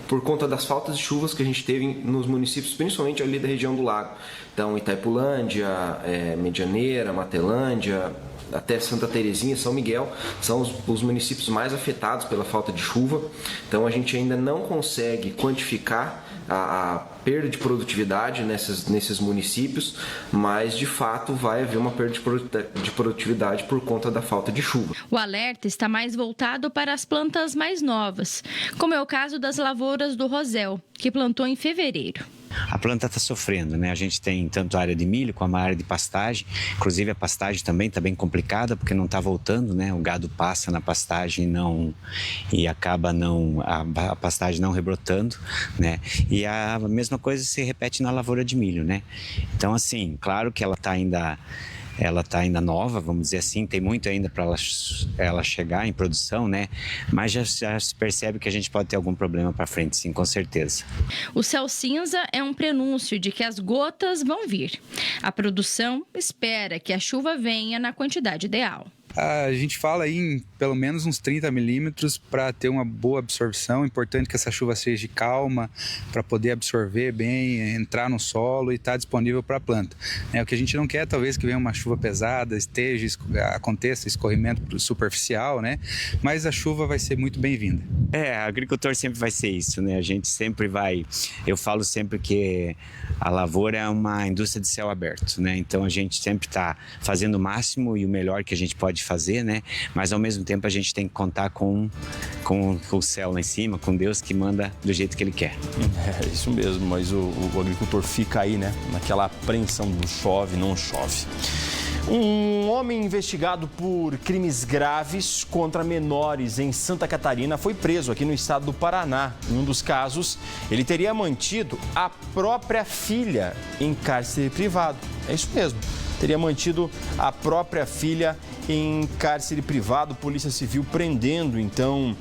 Speaker 25: por conta das faltas de chuvas que a gente teve nos municípios, principalmente ali da região do lago. Então, Itaipulândia, Medianeira, Matelândia, até Santa Terezinha, São Miguel, são os municípios mais afetados pela falta de chuva. Então, a gente ainda não consegue quantificar a perda de produtividade nesses municípios, mas de fato vai haver uma perda de produtividade por conta da falta de chuva.
Speaker 22: O alerta está mais voltado para as plantas mais novas, como é o caso das lavouras do Rosel, que plantou em fevereiro.
Speaker 26: A planta está sofrendo, né? A gente tem tanto a área de milho como a área de pastagem. Inclusive a pastagem também está bem complicada porque não está voltando, né? O gado passa na pastagem e acaba a pastagem não rebrotando, né? E a mesma coisa se repete na lavoura de milho, né? Então, assim, claro que ela está ainda ela está ainda nova, vamos dizer assim, tem muito ainda para ela chegar em produção, né? Mas já se percebe que a gente pode ter algum problema para frente, sim, com certeza.
Speaker 22: O céu cinza é um prenúncio de que as gotas vão vir. A produção espera que a chuva venha na quantidade ideal.
Speaker 24: A gente fala aí em pelo menos uns 30 milímetros para ter uma boa absorção. É importante que essa chuva seja calma para poder absorver bem, entrar no solo e estar disponível para a planta. O que a gente não quer, talvez, que venha uma chuva pesada, aconteça escorrimento superficial, né? Mas a chuva vai ser muito bem-vinda.
Speaker 26: Agricultor sempre vai ser isso, né? A gente sempre vai... Eu falo sempre que a lavoura é uma indústria de céu aberto, né? Então a gente sempre está fazendo o máximo e o melhor que a gente pode fazer, né? Mas ao mesmo tempo a gente tem que contar com o céu lá em cima, com Deus que manda do jeito que Ele quer.
Speaker 3: É isso mesmo, mas o agricultor fica aí, né? Naquela apreensão do chove, não chove. Um homem investigado por crimes graves contra menores em Santa Catarina foi preso aqui no estado do Paraná. Em um dos casos, ele teria mantido a própria filha em cárcere privado. É isso mesmo. Teria mantido a própria filha em cárcere privado, Polícia Civil prendendo, então,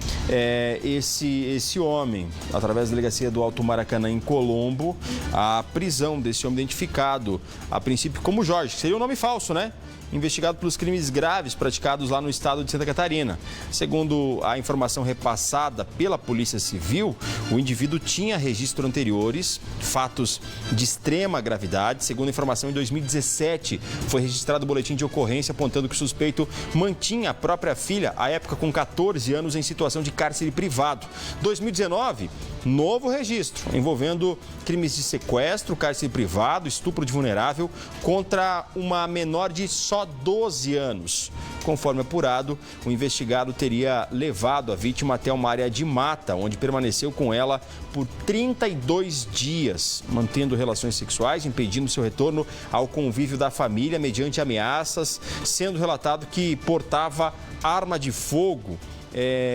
Speaker 3: esse homem, através da delegacia do Alto Maracanã, em Colombo, a prisão desse homem identificado, a princípio como Jorge, que seria um nome falso, né? Investigado pelos crimes graves praticados lá no estado de Santa Catarina. Segundo a informação repassada pela Polícia Civil, o indivíduo tinha registro anteriores, fatos de extrema gravidade. Segundo a informação, em 2017 foi registrado o boletim de ocorrência apontando que o suspeito mantinha a própria filha, à época com 14 anos, em situação de cárcere privado. 2019, novo registro envolvendo crimes de sequestro, cárcere privado, estupro de vulnerável contra uma menor de só 12 anos. Conforme apurado, o investigado teria levado a vítima até uma área de mata, onde permaneceu com ela por 32 dias, mantendo relações sexuais, impedindo seu retorno ao convívio da família mediante ameaças, sendo relatado que portava arma de fogo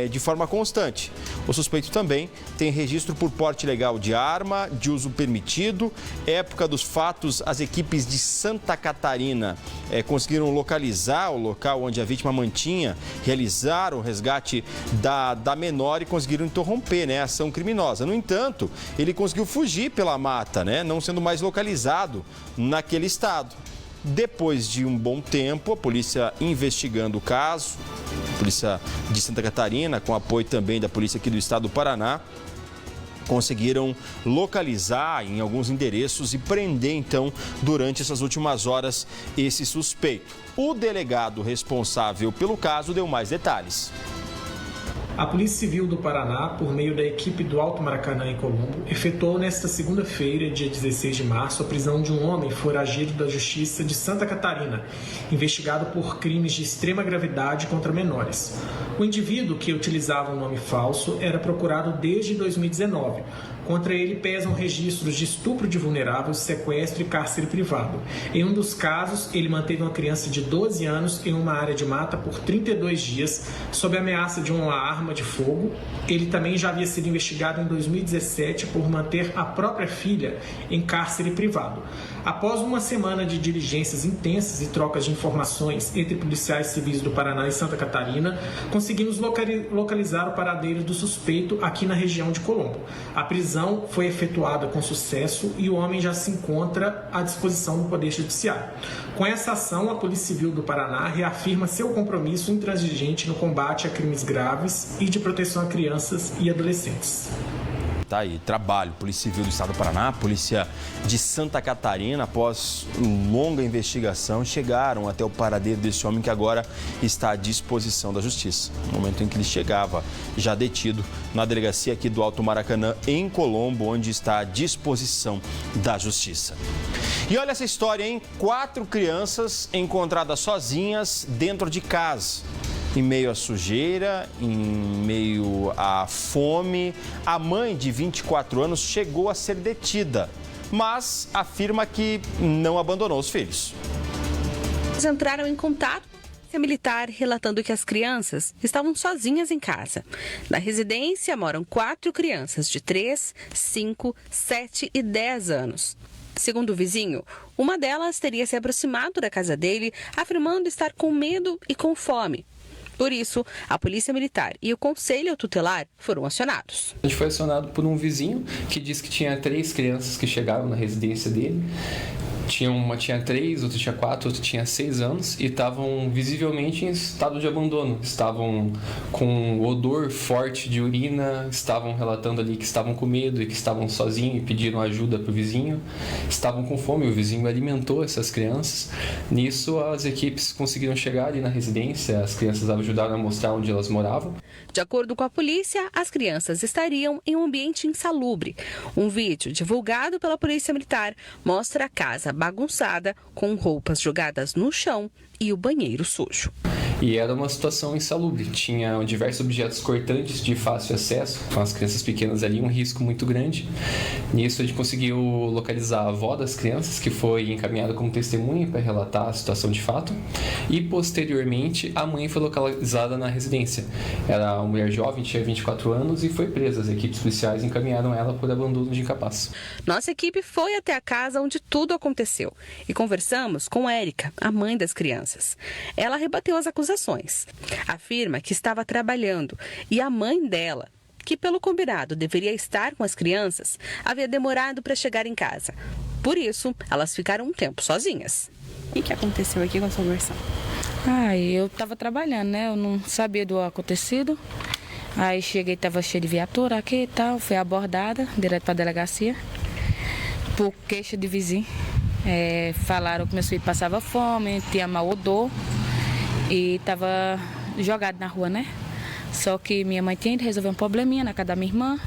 Speaker 3: de forma constante. O suspeito também tem registro por porte ilegal de arma, de uso permitido. Época dos fatos, as equipes de Santa Catarina conseguiram localizar o local onde a vítima mantinha, realizaram o resgate da menor e conseguiram interromper, né, a ação criminosa. No entanto, ele conseguiu fugir pela mata, né, não sendo mais localizado naquele estado. Depois de um bom tempo, a polícia investigando o caso, a polícia de Santa Catarina, com apoio também da polícia aqui do estado do Paraná, conseguiram localizar em alguns endereços e prender, então, durante essas últimas horas, esse suspeito. O delegado responsável pelo caso deu mais detalhes.
Speaker 9: A Polícia Civil do Paraná, por meio da equipe do Alto Maracanã em Colombo, efetuou nesta segunda-feira, dia 16 de março, a prisão de um homem foragido da Justiça de Santa Catarina, investigado por crimes de extrema gravidade contra menores. O indivíduo, que utilizava um nome falso, era procurado desde 2019. Contra ele pesam registros de estupro de vulneráveis, sequestro e cárcere privado. Em um dos casos, ele manteve uma criança de 12 anos em uma área de mata por 32 dias, sob a ameaça de uma arma de fogo. Ele também já havia sido investigado em 2017 por manter a própria filha em cárcere privado. Após uma semana de diligências intensas e trocas de informações entre policiais civis do Paraná e Santa Catarina, conseguimos localizar o paradeiro do suspeito aqui na região de Colombo. A prisão foi efetuada com sucesso e o homem já se encontra à disposição do Poder Judiciário. Com essa ação, a Polícia Civil do Paraná reafirma seu compromisso intransigente no combate a crimes graves e de proteção a crianças e adolescentes.
Speaker 3: Tá aí, trabalho, Polícia Civil do Estado do Paraná, Polícia de Santa Catarina, após longa investigação, chegaram até o paradeiro desse homem que agora está à disposição da Justiça. No momento em que ele chegava, já detido, na delegacia aqui do Alto Maracanã, em Colombo, onde está à disposição da Justiça. E olha essa história, hein? 4 crianças encontradas sozinhas dentro de casa. Em meio à sujeira, em meio à fome, a mãe de 24 anos chegou a ser detida, mas afirma que não abandonou os filhos.
Speaker 10: Eles entraram em contato com a polícia militar, relatando que as crianças estavam sozinhas em casa. Na residência moram 4 crianças de 3, 5, 7 e 10 anos. Segundo o vizinho, uma delas teria se aproximado da casa dele, afirmando estar com medo e com fome. Por isso, a Polícia Militar e o Conselho Tutelar foram acionados.
Speaker 11: A gente foi acionado por um vizinho que disse que tinha 3 crianças que chegaram na residência dele. Uma tinha 3, outra tinha 4, outra tinha 6 anos e estavam visivelmente em estado de abandono. Estavam com odor forte de urina, estavam relatando ali que estavam com medo e que estavam sozinhos e pediram ajuda para o vizinho. Estavam com fome, o vizinho alimentou essas crianças. Nisso, as equipes conseguiram chegar ali na residência, as crianças ajudaram a mostrar onde elas moravam.
Speaker 10: De acordo com a polícia, as crianças estariam em um ambiente insalubre. Um vídeo divulgado pela Polícia Militar mostra a casa bagunçada, com roupas jogadas no chão e o banheiro sujo.
Speaker 11: E era uma situação insalubre. Tinha diversos objetos cortantes de fácil acesso, com as crianças pequenas ali, um risco muito grande. Nisso, a gente conseguiu localizar a avó das crianças, que foi encaminhada como testemunha para relatar a situação de fato. E, posteriormente, a mãe foi localizada na residência. Era uma mulher jovem, tinha 24 anos e foi presa. As equipes policiais encaminharam ela por abandono de incapaz.
Speaker 10: Nossa equipe foi até a casa onde tudo aconteceu e conversamos com Érica, a mãe das crianças. Ela rebateu as acusações. Afirma que estava trabalhando e a mãe dela, que pelo combinado deveria estar com as crianças, havia demorado para chegar em casa. Por isso, elas ficaram um tempo sozinhas.
Speaker 12: O que aconteceu aqui com a sua versão?
Speaker 13: Eu estava trabalhando, né? Eu não sabia do acontecido. Aí cheguei, estava cheio de viatura aqui e tal. Fui abordada direto para a delegacia por queixa de vizinho. Falaram que meus filhos passavam fome, tinha mau odor. E estava jogado na rua, né? Só que minha mãe tinha de resolver um probleminha na casa da minha irmã.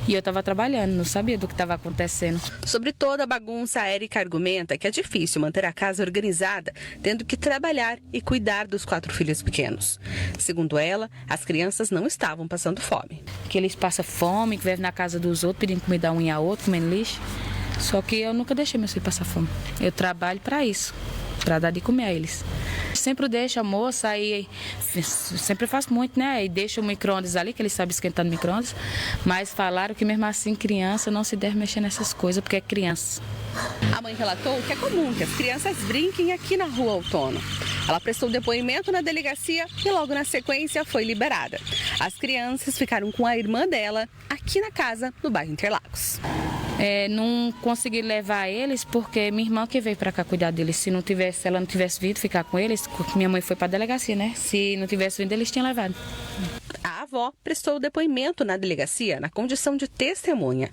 Speaker 13: E eu estava trabalhando, não sabia do que estava acontecendo.
Speaker 10: Sobre toda a bagunça, a Érica argumenta que é difícil manter a casa organizada, tendo que trabalhar e cuidar dos 4 filhos pequenos. Segundo ela, as crianças não estavam passando fome.
Speaker 13: Que eles passam fome, que vivem na casa dos outros, pedindo comida um a outro, comendo lixo. Só que eu nunca deixei meus filhos passar fome. Eu trabalho para isso, para dar de comer a eles. Sempre deixo a moça aí, sempre faço muito, né? E deixo o micro-ondas ali, que eles sabem esquentar no micro-ondas. Mas falaram que mesmo assim criança não se deve mexer nessas coisas, porque é criança.
Speaker 10: A mãe relatou que é comum que as crianças brinquem aqui na Rua Outono. Ela prestou depoimento na delegacia e logo na sequência foi liberada. As crianças ficaram com a irmã dela aqui na casa, no bairro Interlagos.
Speaker 13: Não consegui levar eles porque minha irmã que veio para cá cuidar deles. Se ela não tivesse vindo ficar com eles, minha mãe foi para a delegacia, né? Se não tivesse vindo, eles tinham levado.
Speaker 10: A avó prestou depoimento na delegacia na condição de testemunha.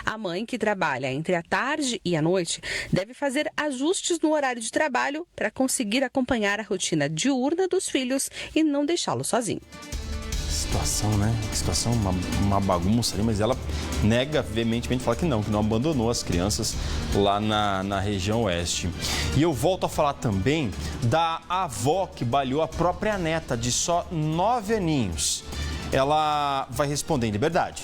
Speaker 10: A mãe, que trabalha entre a tarde e a noite, deve fazer ajustes no horário de trabalho para conseguir acompanhar a rotina diurna dos filhos e não deixá-los sozinhos.
Speaker 3: Situação, né? Situação, uma bagunça ali, mas ela nega veementemente, fala que não abandonou as crianças lá na região oeste. E eu volto a falar também da avó que baleou a própria neta de só 9 aninhos. Ela vai responder em liberdade.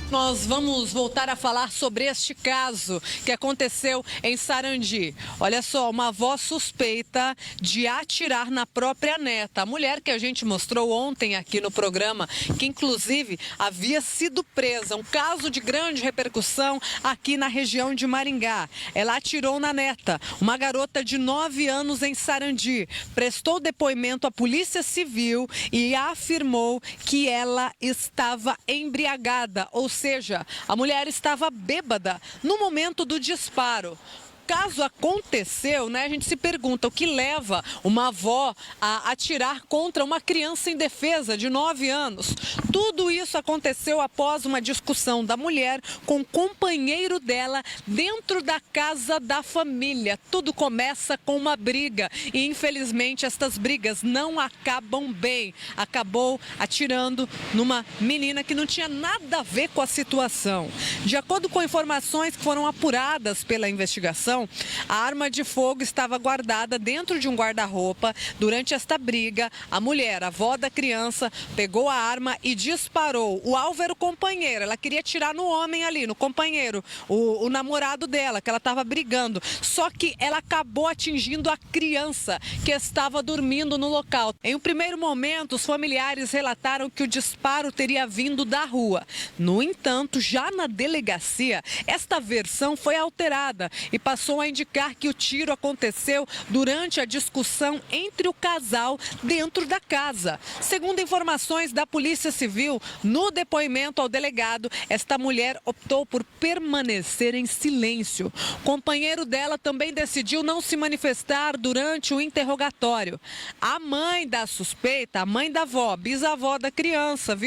Speaker 18: Nós vamos voltar a falar sobre este caso que aconteceu em Sarandi. Olha só, uma avó suspeita de atirar na própria neta. A mulher que a gente mostrou ontem aqui no programa, que inclusive havia sido presa. Um caso de grande repercussão aqui na região de Maringá. Ela atirou na neta, uma garota de 9 anos em Sarandi. Prestou depoimento à Polícia Civil e afirmou que ela estava embriagada, ou seja, a mulher estava bêbada no momento do disparo. Caso aconteceu, né, a gente se pergunta o que leva uma avó a atirar contra uma criança indefesa de 9 anos. Tudo isso aconteceu após uma discussão da mulher com o companheiro dela dentro da casa da família. Tudo começa com uma briga e, infelizmente, estas brigas não acabam bem. Acabou atirando numa menina que não tinha nada a ver com a situação. De acordo com informações que foram apuradas pela investigação, investigação, a arma de fogo estava guardada dentro de um guarda-roupa. Durante esta briga, a mulher, a avó da criança, pegou a arma e disparou. O alvo era o companheiro, ela queria atirar no homem ali, no companheiro, o namorado dela, que ela estava brigando. Só que ela acabou atingindo a criança que estava dormindo no local. Em um primeiro momento, os familiares relataram que o disparo teria vindo da rua. No entanto, já na delegacia, esta versão foi alterada e passou a indicar que o tiro aconteceu durante a discussão entre o casal dentro da casa. Segundo informações da Polícia Civil, no depoimento ao delegado, esta mulher optou por permanecer em silêncio. O companheiro dela também decidiu não se manifestar durante o interrogatório. A mãe da suspeita, a mãe da avó, bisavó da criança,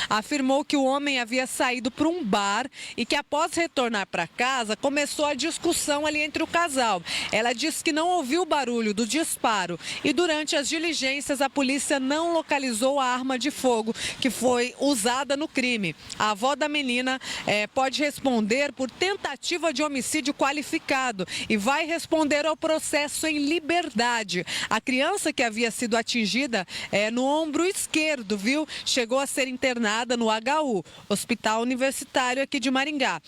Speaker 18: afirmou que o homem havia saído para um bar e que após retornar para casa, começou a discussão ali entre o casal. Ela disse que não ouviu o barulho do disparo e durante as diligências a polícia não localizou a arma de fogo que foi usada no crime. A avó da menina pode responder por tentativa de homicídio qualificado e vai responder ao processo em liberdade. A criança que havia sido atingida no ombro esquerdo, chegou a ser internada no HU, Hospital Universitário aqui de Maringá,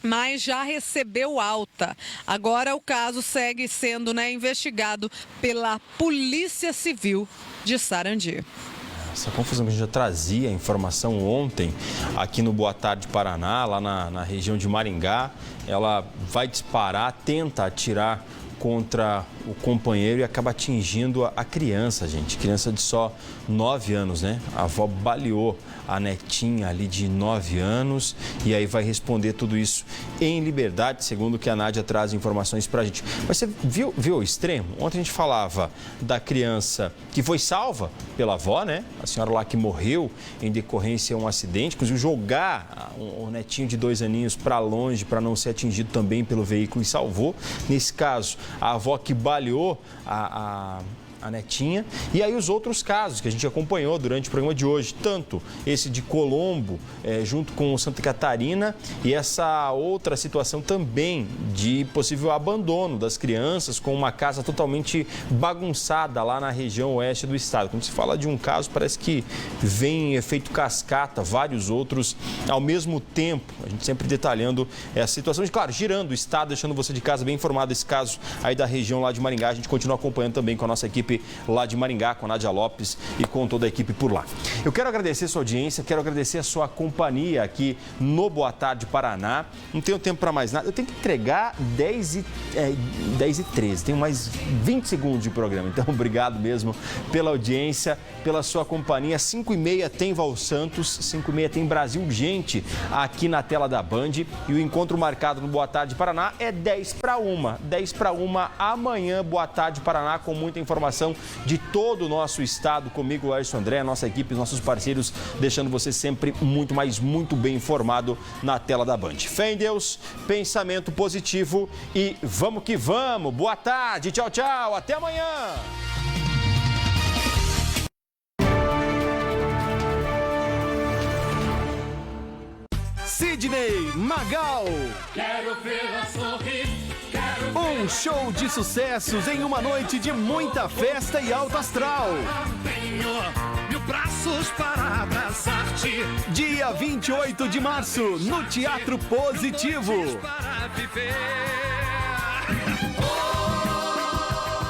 Speaker 18: mas já recebeu alta. Agora o caso segue sendo investigado pela Polícia Civil de Sarandi.
Speaker 3: Essa confusão que a gente já trazia a informação ontem aqui no Boa Tarde Paraná, lá na região de Maringá. Ela vai disparar, tenta atirar contra o companheiro e acaba atingindo a criança, gente. Criança de só 9 anos, né? A avó baleou a netinha ali de 9 anos e aí vai responder tudo isso em liberdade, segundo que a Nádia traz informações pra gente. Mas você viu o extremo? Ontem a gente falava da criança que foi salva pela avó, né? A senhora lá que morreu em decorrência de um acidente, inclusive jogar o netinho de 2 aninhos para longe para não ser atingido também pelo veículo e salvou. Nesse caso, a avó que baleou a netinha. E aí os outros casos que a gente acompanhou durante o programa de hoje, tanto esse de Colombo, junto com Santa Catarina, e essa outra situação também de possível abandono das crianças com uma casa totalmente bagunçada lá na região oeste do estado. Quando se fala de um caso, parece que vem efeito cascata, vários outros ao mesmo tempo. A gente sempre detalhando essa situação, e claro, girando o estado, deixando você de casa bem informado desse caso aí da região lá de Maringá. A gente continua acompanhando também com a nossa equipe lá de Maringá, com a Nádia Lopes e com toda a equipe por lá. Eu quero agradecer a sua audiência, quero agradecer a sua companhia aqui no Boa Tarde Paraná. Não tenho tempo para mais nada, eu tenho que entregar 10h13, tenho mais 20 segundos de programa, então obrigado mesmo pela audiência, pela sua companhia. 5h30 tem Val Santos, 5h30 tem Brasil Gente aqui na tela da Band, e o encontro marcado no Boa Tarde Paraná é 10h01, 10h01 amanhã. Boa Tarde Paraná, com muita informação de todo o nosso estado, comigo, Laércio André, a nossa equipe, nossos parceiros, deixando você sempre muito, mas muito bem informado na tela da Band. Fé em Deus, pensamento positivo e vamos que vamos. Boa tarde, tchau, tchau, até amanhã.
Speaker 2: Sidney Magal.
Speaker 14: Quero vê-la sorrir.
Speaker 2: Um show de sucessos em uma noite de muita festa e alto astral.
Speaker 14: Tenho mil braços para abraçar-te.
Speaker 2: Dia 28 de março, no Teatro Positivo.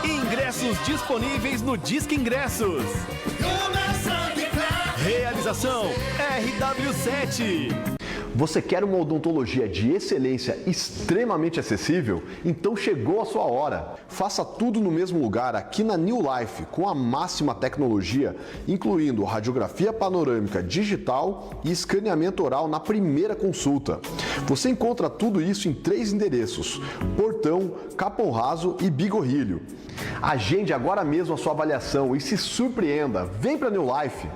Speaker 2: Ingressos disponíveis no Disque Ingressos. Realização RW7.
Speaker 15: Você quer uma odontologia de excelência extremamente acessível? Então chegou a sua hora. Faça tudo no mesmo lugar aqui na New Life, com a máxima tecnologia, incluindo radiografia panorâmica digital e escaneamento oral na primeira consulta. Você encontra tudo isso em 3 endereços: Portão, Capão Raso e Bigorrilho. Agende agora mesmo a sua avaliação e se surpreenda. Vem para New Life.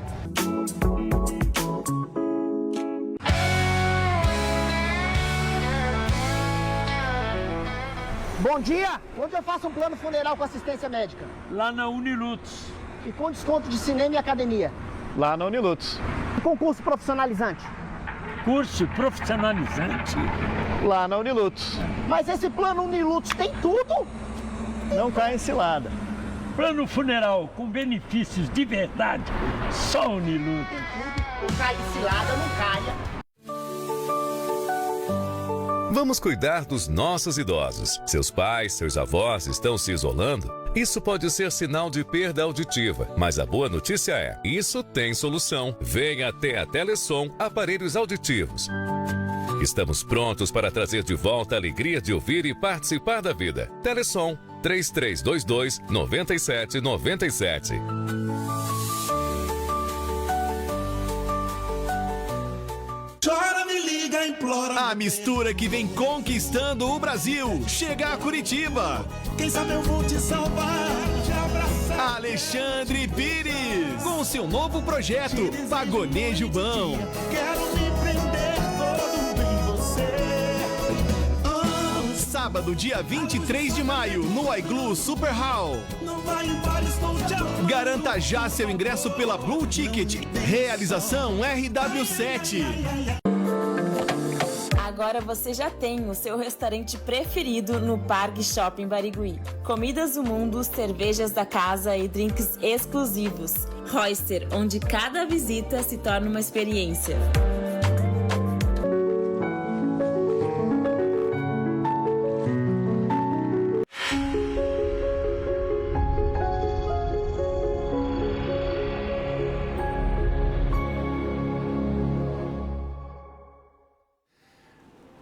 Speaker 17: Bom dia! Onde eu faço um plano funeral com assistência médica?
Speaker 19: Lá na Unilutz.
Speaker 17: E com desconto de cinema e academia?
Speaker 19: Lá na Unilutz.
Speaker 17: E concurso profissionalizante?
Speaker 19: curso profissionalizante.
Speaker 2: Lá na Unilutos.
Speaker 17: Mas esse plano Unilutos tem tudo?
Speaker 2: Não cai em cilada.
Speaker 19: Plano funeral com benefícios de verdade, só Unilutos.
Speaker 17: Não cai em cilada, não caia.
Speaker 1: Vamos cuidar dos nossos idosos. Seus pais, seus avós estão se isolando? Isso pode ser sinal de perda auditiva, mas a boa notícia é, isso tem solução. Venha até a Telesom Aparelhos Auditivos. Estamos prontos para trazer de volta a alegria de ouvir e participar da vida. Telesom 3322-9797.
Speaker 14: Chora, me liga, implora.
Speaker 2: A mistura que vem conquistando o Brasil chega a Curitiba.
Speaker 14: Quem sabe eu vou te salvar, te abraçar.
Speaker 2: Alexandre Pires, com seu novo projeto, Pagonejo Bom.
Speaker 14: Quero me prender todo em você.
Speaker 2: Sábado, dia 23 de maio, no iGlu Super Hall.
Speaker 14: Não vai embora, estou te amando.
Speaker 2: Garanta já seu ingresso pela Blue Ticket. Realização RW7.
Speaker 4: Agora você já tem o seu restaurante preferido no Parque Shopping Barigui. Comidas do mundo, cervejas da casa e drinks exclusivos. Royster, onde cada visita se torna uma experiência.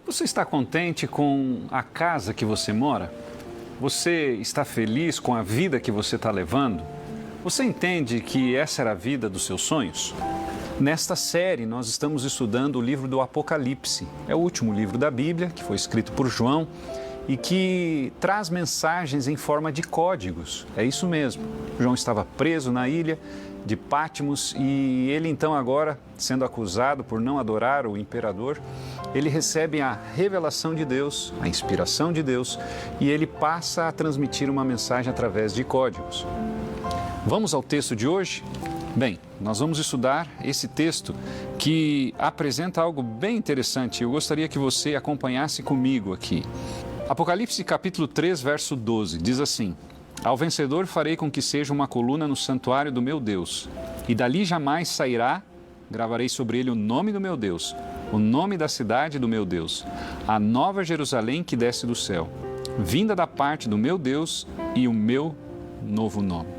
Speaker 5: Você está contente com a casa que você mora? Você está feliz com a vida que você está levando? Você entende que essa era a vida dos seus sonhos? Nesta série, nós estamos estudando o livro do Apocalipse. É o último livro da Bíblia, que foi escrito por João e que traz mensagens em forma de códigos. É isso mesmo. João estava preso na ilha de Patmos e ele então agora, sendo acusado por não adorar o imperador, ele recebe a revelação de Deus, a inspiração de Deus e ele passa a transmitir uma mensagem através de códigos. Vamos ao texto de hoje? Bem, nós vamos estudar esse texto que apresenta algo bem interessante. Eu gostaria que você acompanhasse comigo aqui. Apocalipse capítulo 3, verso 12, diz assim: Ao vencedor farei com que seja uma coluna no santuário do meu Deus, e dali jamais sairá, gravarei sobre ele o nome do meu Deus, o nome da cidade do meu Deus, a nova Jerusalém que desce do céu, vinda da parte do meu Deus e o meu novo nome.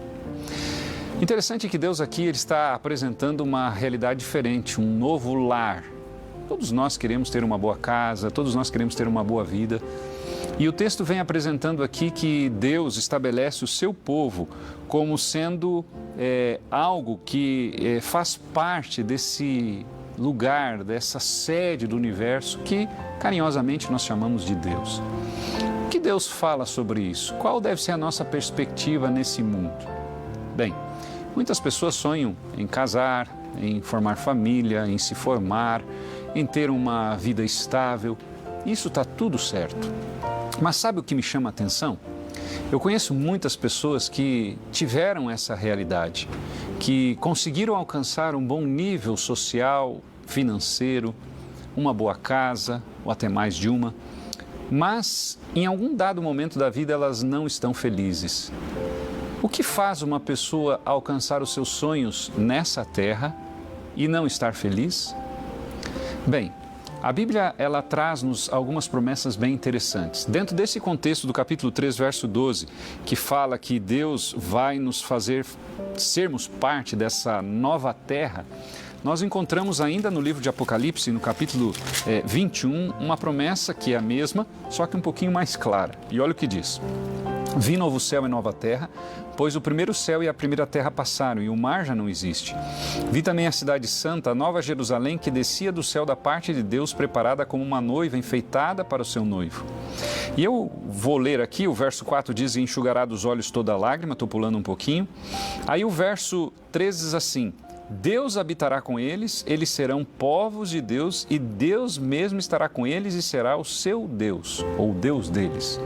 Speaker 5: Interessante que Deus aqui ele está apresentando uma realidade diferente, um novo lar. Todos nós queremos ter uma boa casa, todos nós queremos ter uma boa vida. E o texto vem apresentando aqui que Deus estabelece o seu povo como sendo algo que faz parte desse lugar, dessa sede do universo que carinhosamente nós chamamos de Deus. O que Deus fala sobre isso? Qual deve ser a nossa perspectiva nesse mundo? Bem, muitas pessoas sonham em casar, em formar família, em se formar, em ter uma vida estável. Isso está tudo certo. Mas sabe o que me chama a atenção? Eu conheço muitas pessoas que tiveram essa realidade, que conseguiram alcançar um bom nível social, financeiro, uma boa casa, ou até mais de uma, mas em algum dado momento da vida elas não estão felizes. O que faz uma pessoa alcançar os seus sonhos nessa terra e não estar feliz? Bem, a Bíblia, ela traz-nos algumas promessas bem interessantes. Dentro desse contexto do capítulo 3, verso 12, que fala que Deus vai nos fazer sermos parte dessa nova terra, nós encontramos ainda no livro de Apocalipse, no capítulo 21, uma promessa que é a mesma, só que um pouquinho mais clara. E olha o que diz: Vi novo céu e nova terra, pois o primeiro céu e a primeira terra passaram e o mar já não existe. Vi também a cidade santa, a nova Jerusalém, que descia do céu da parte de Deus, preparada como uma noiva enfeitada para o seu noivo. E eu vou ler aqui, o verso 4 diz: enxugará dos olhos toda lágrima, estou pulando um pouquinho. Aí o verso 13 diz assim: Deus habitará com eles, eles serão povos de Deus e Deus mesmo estará com eles e será o seu Deus, ou Deus deles.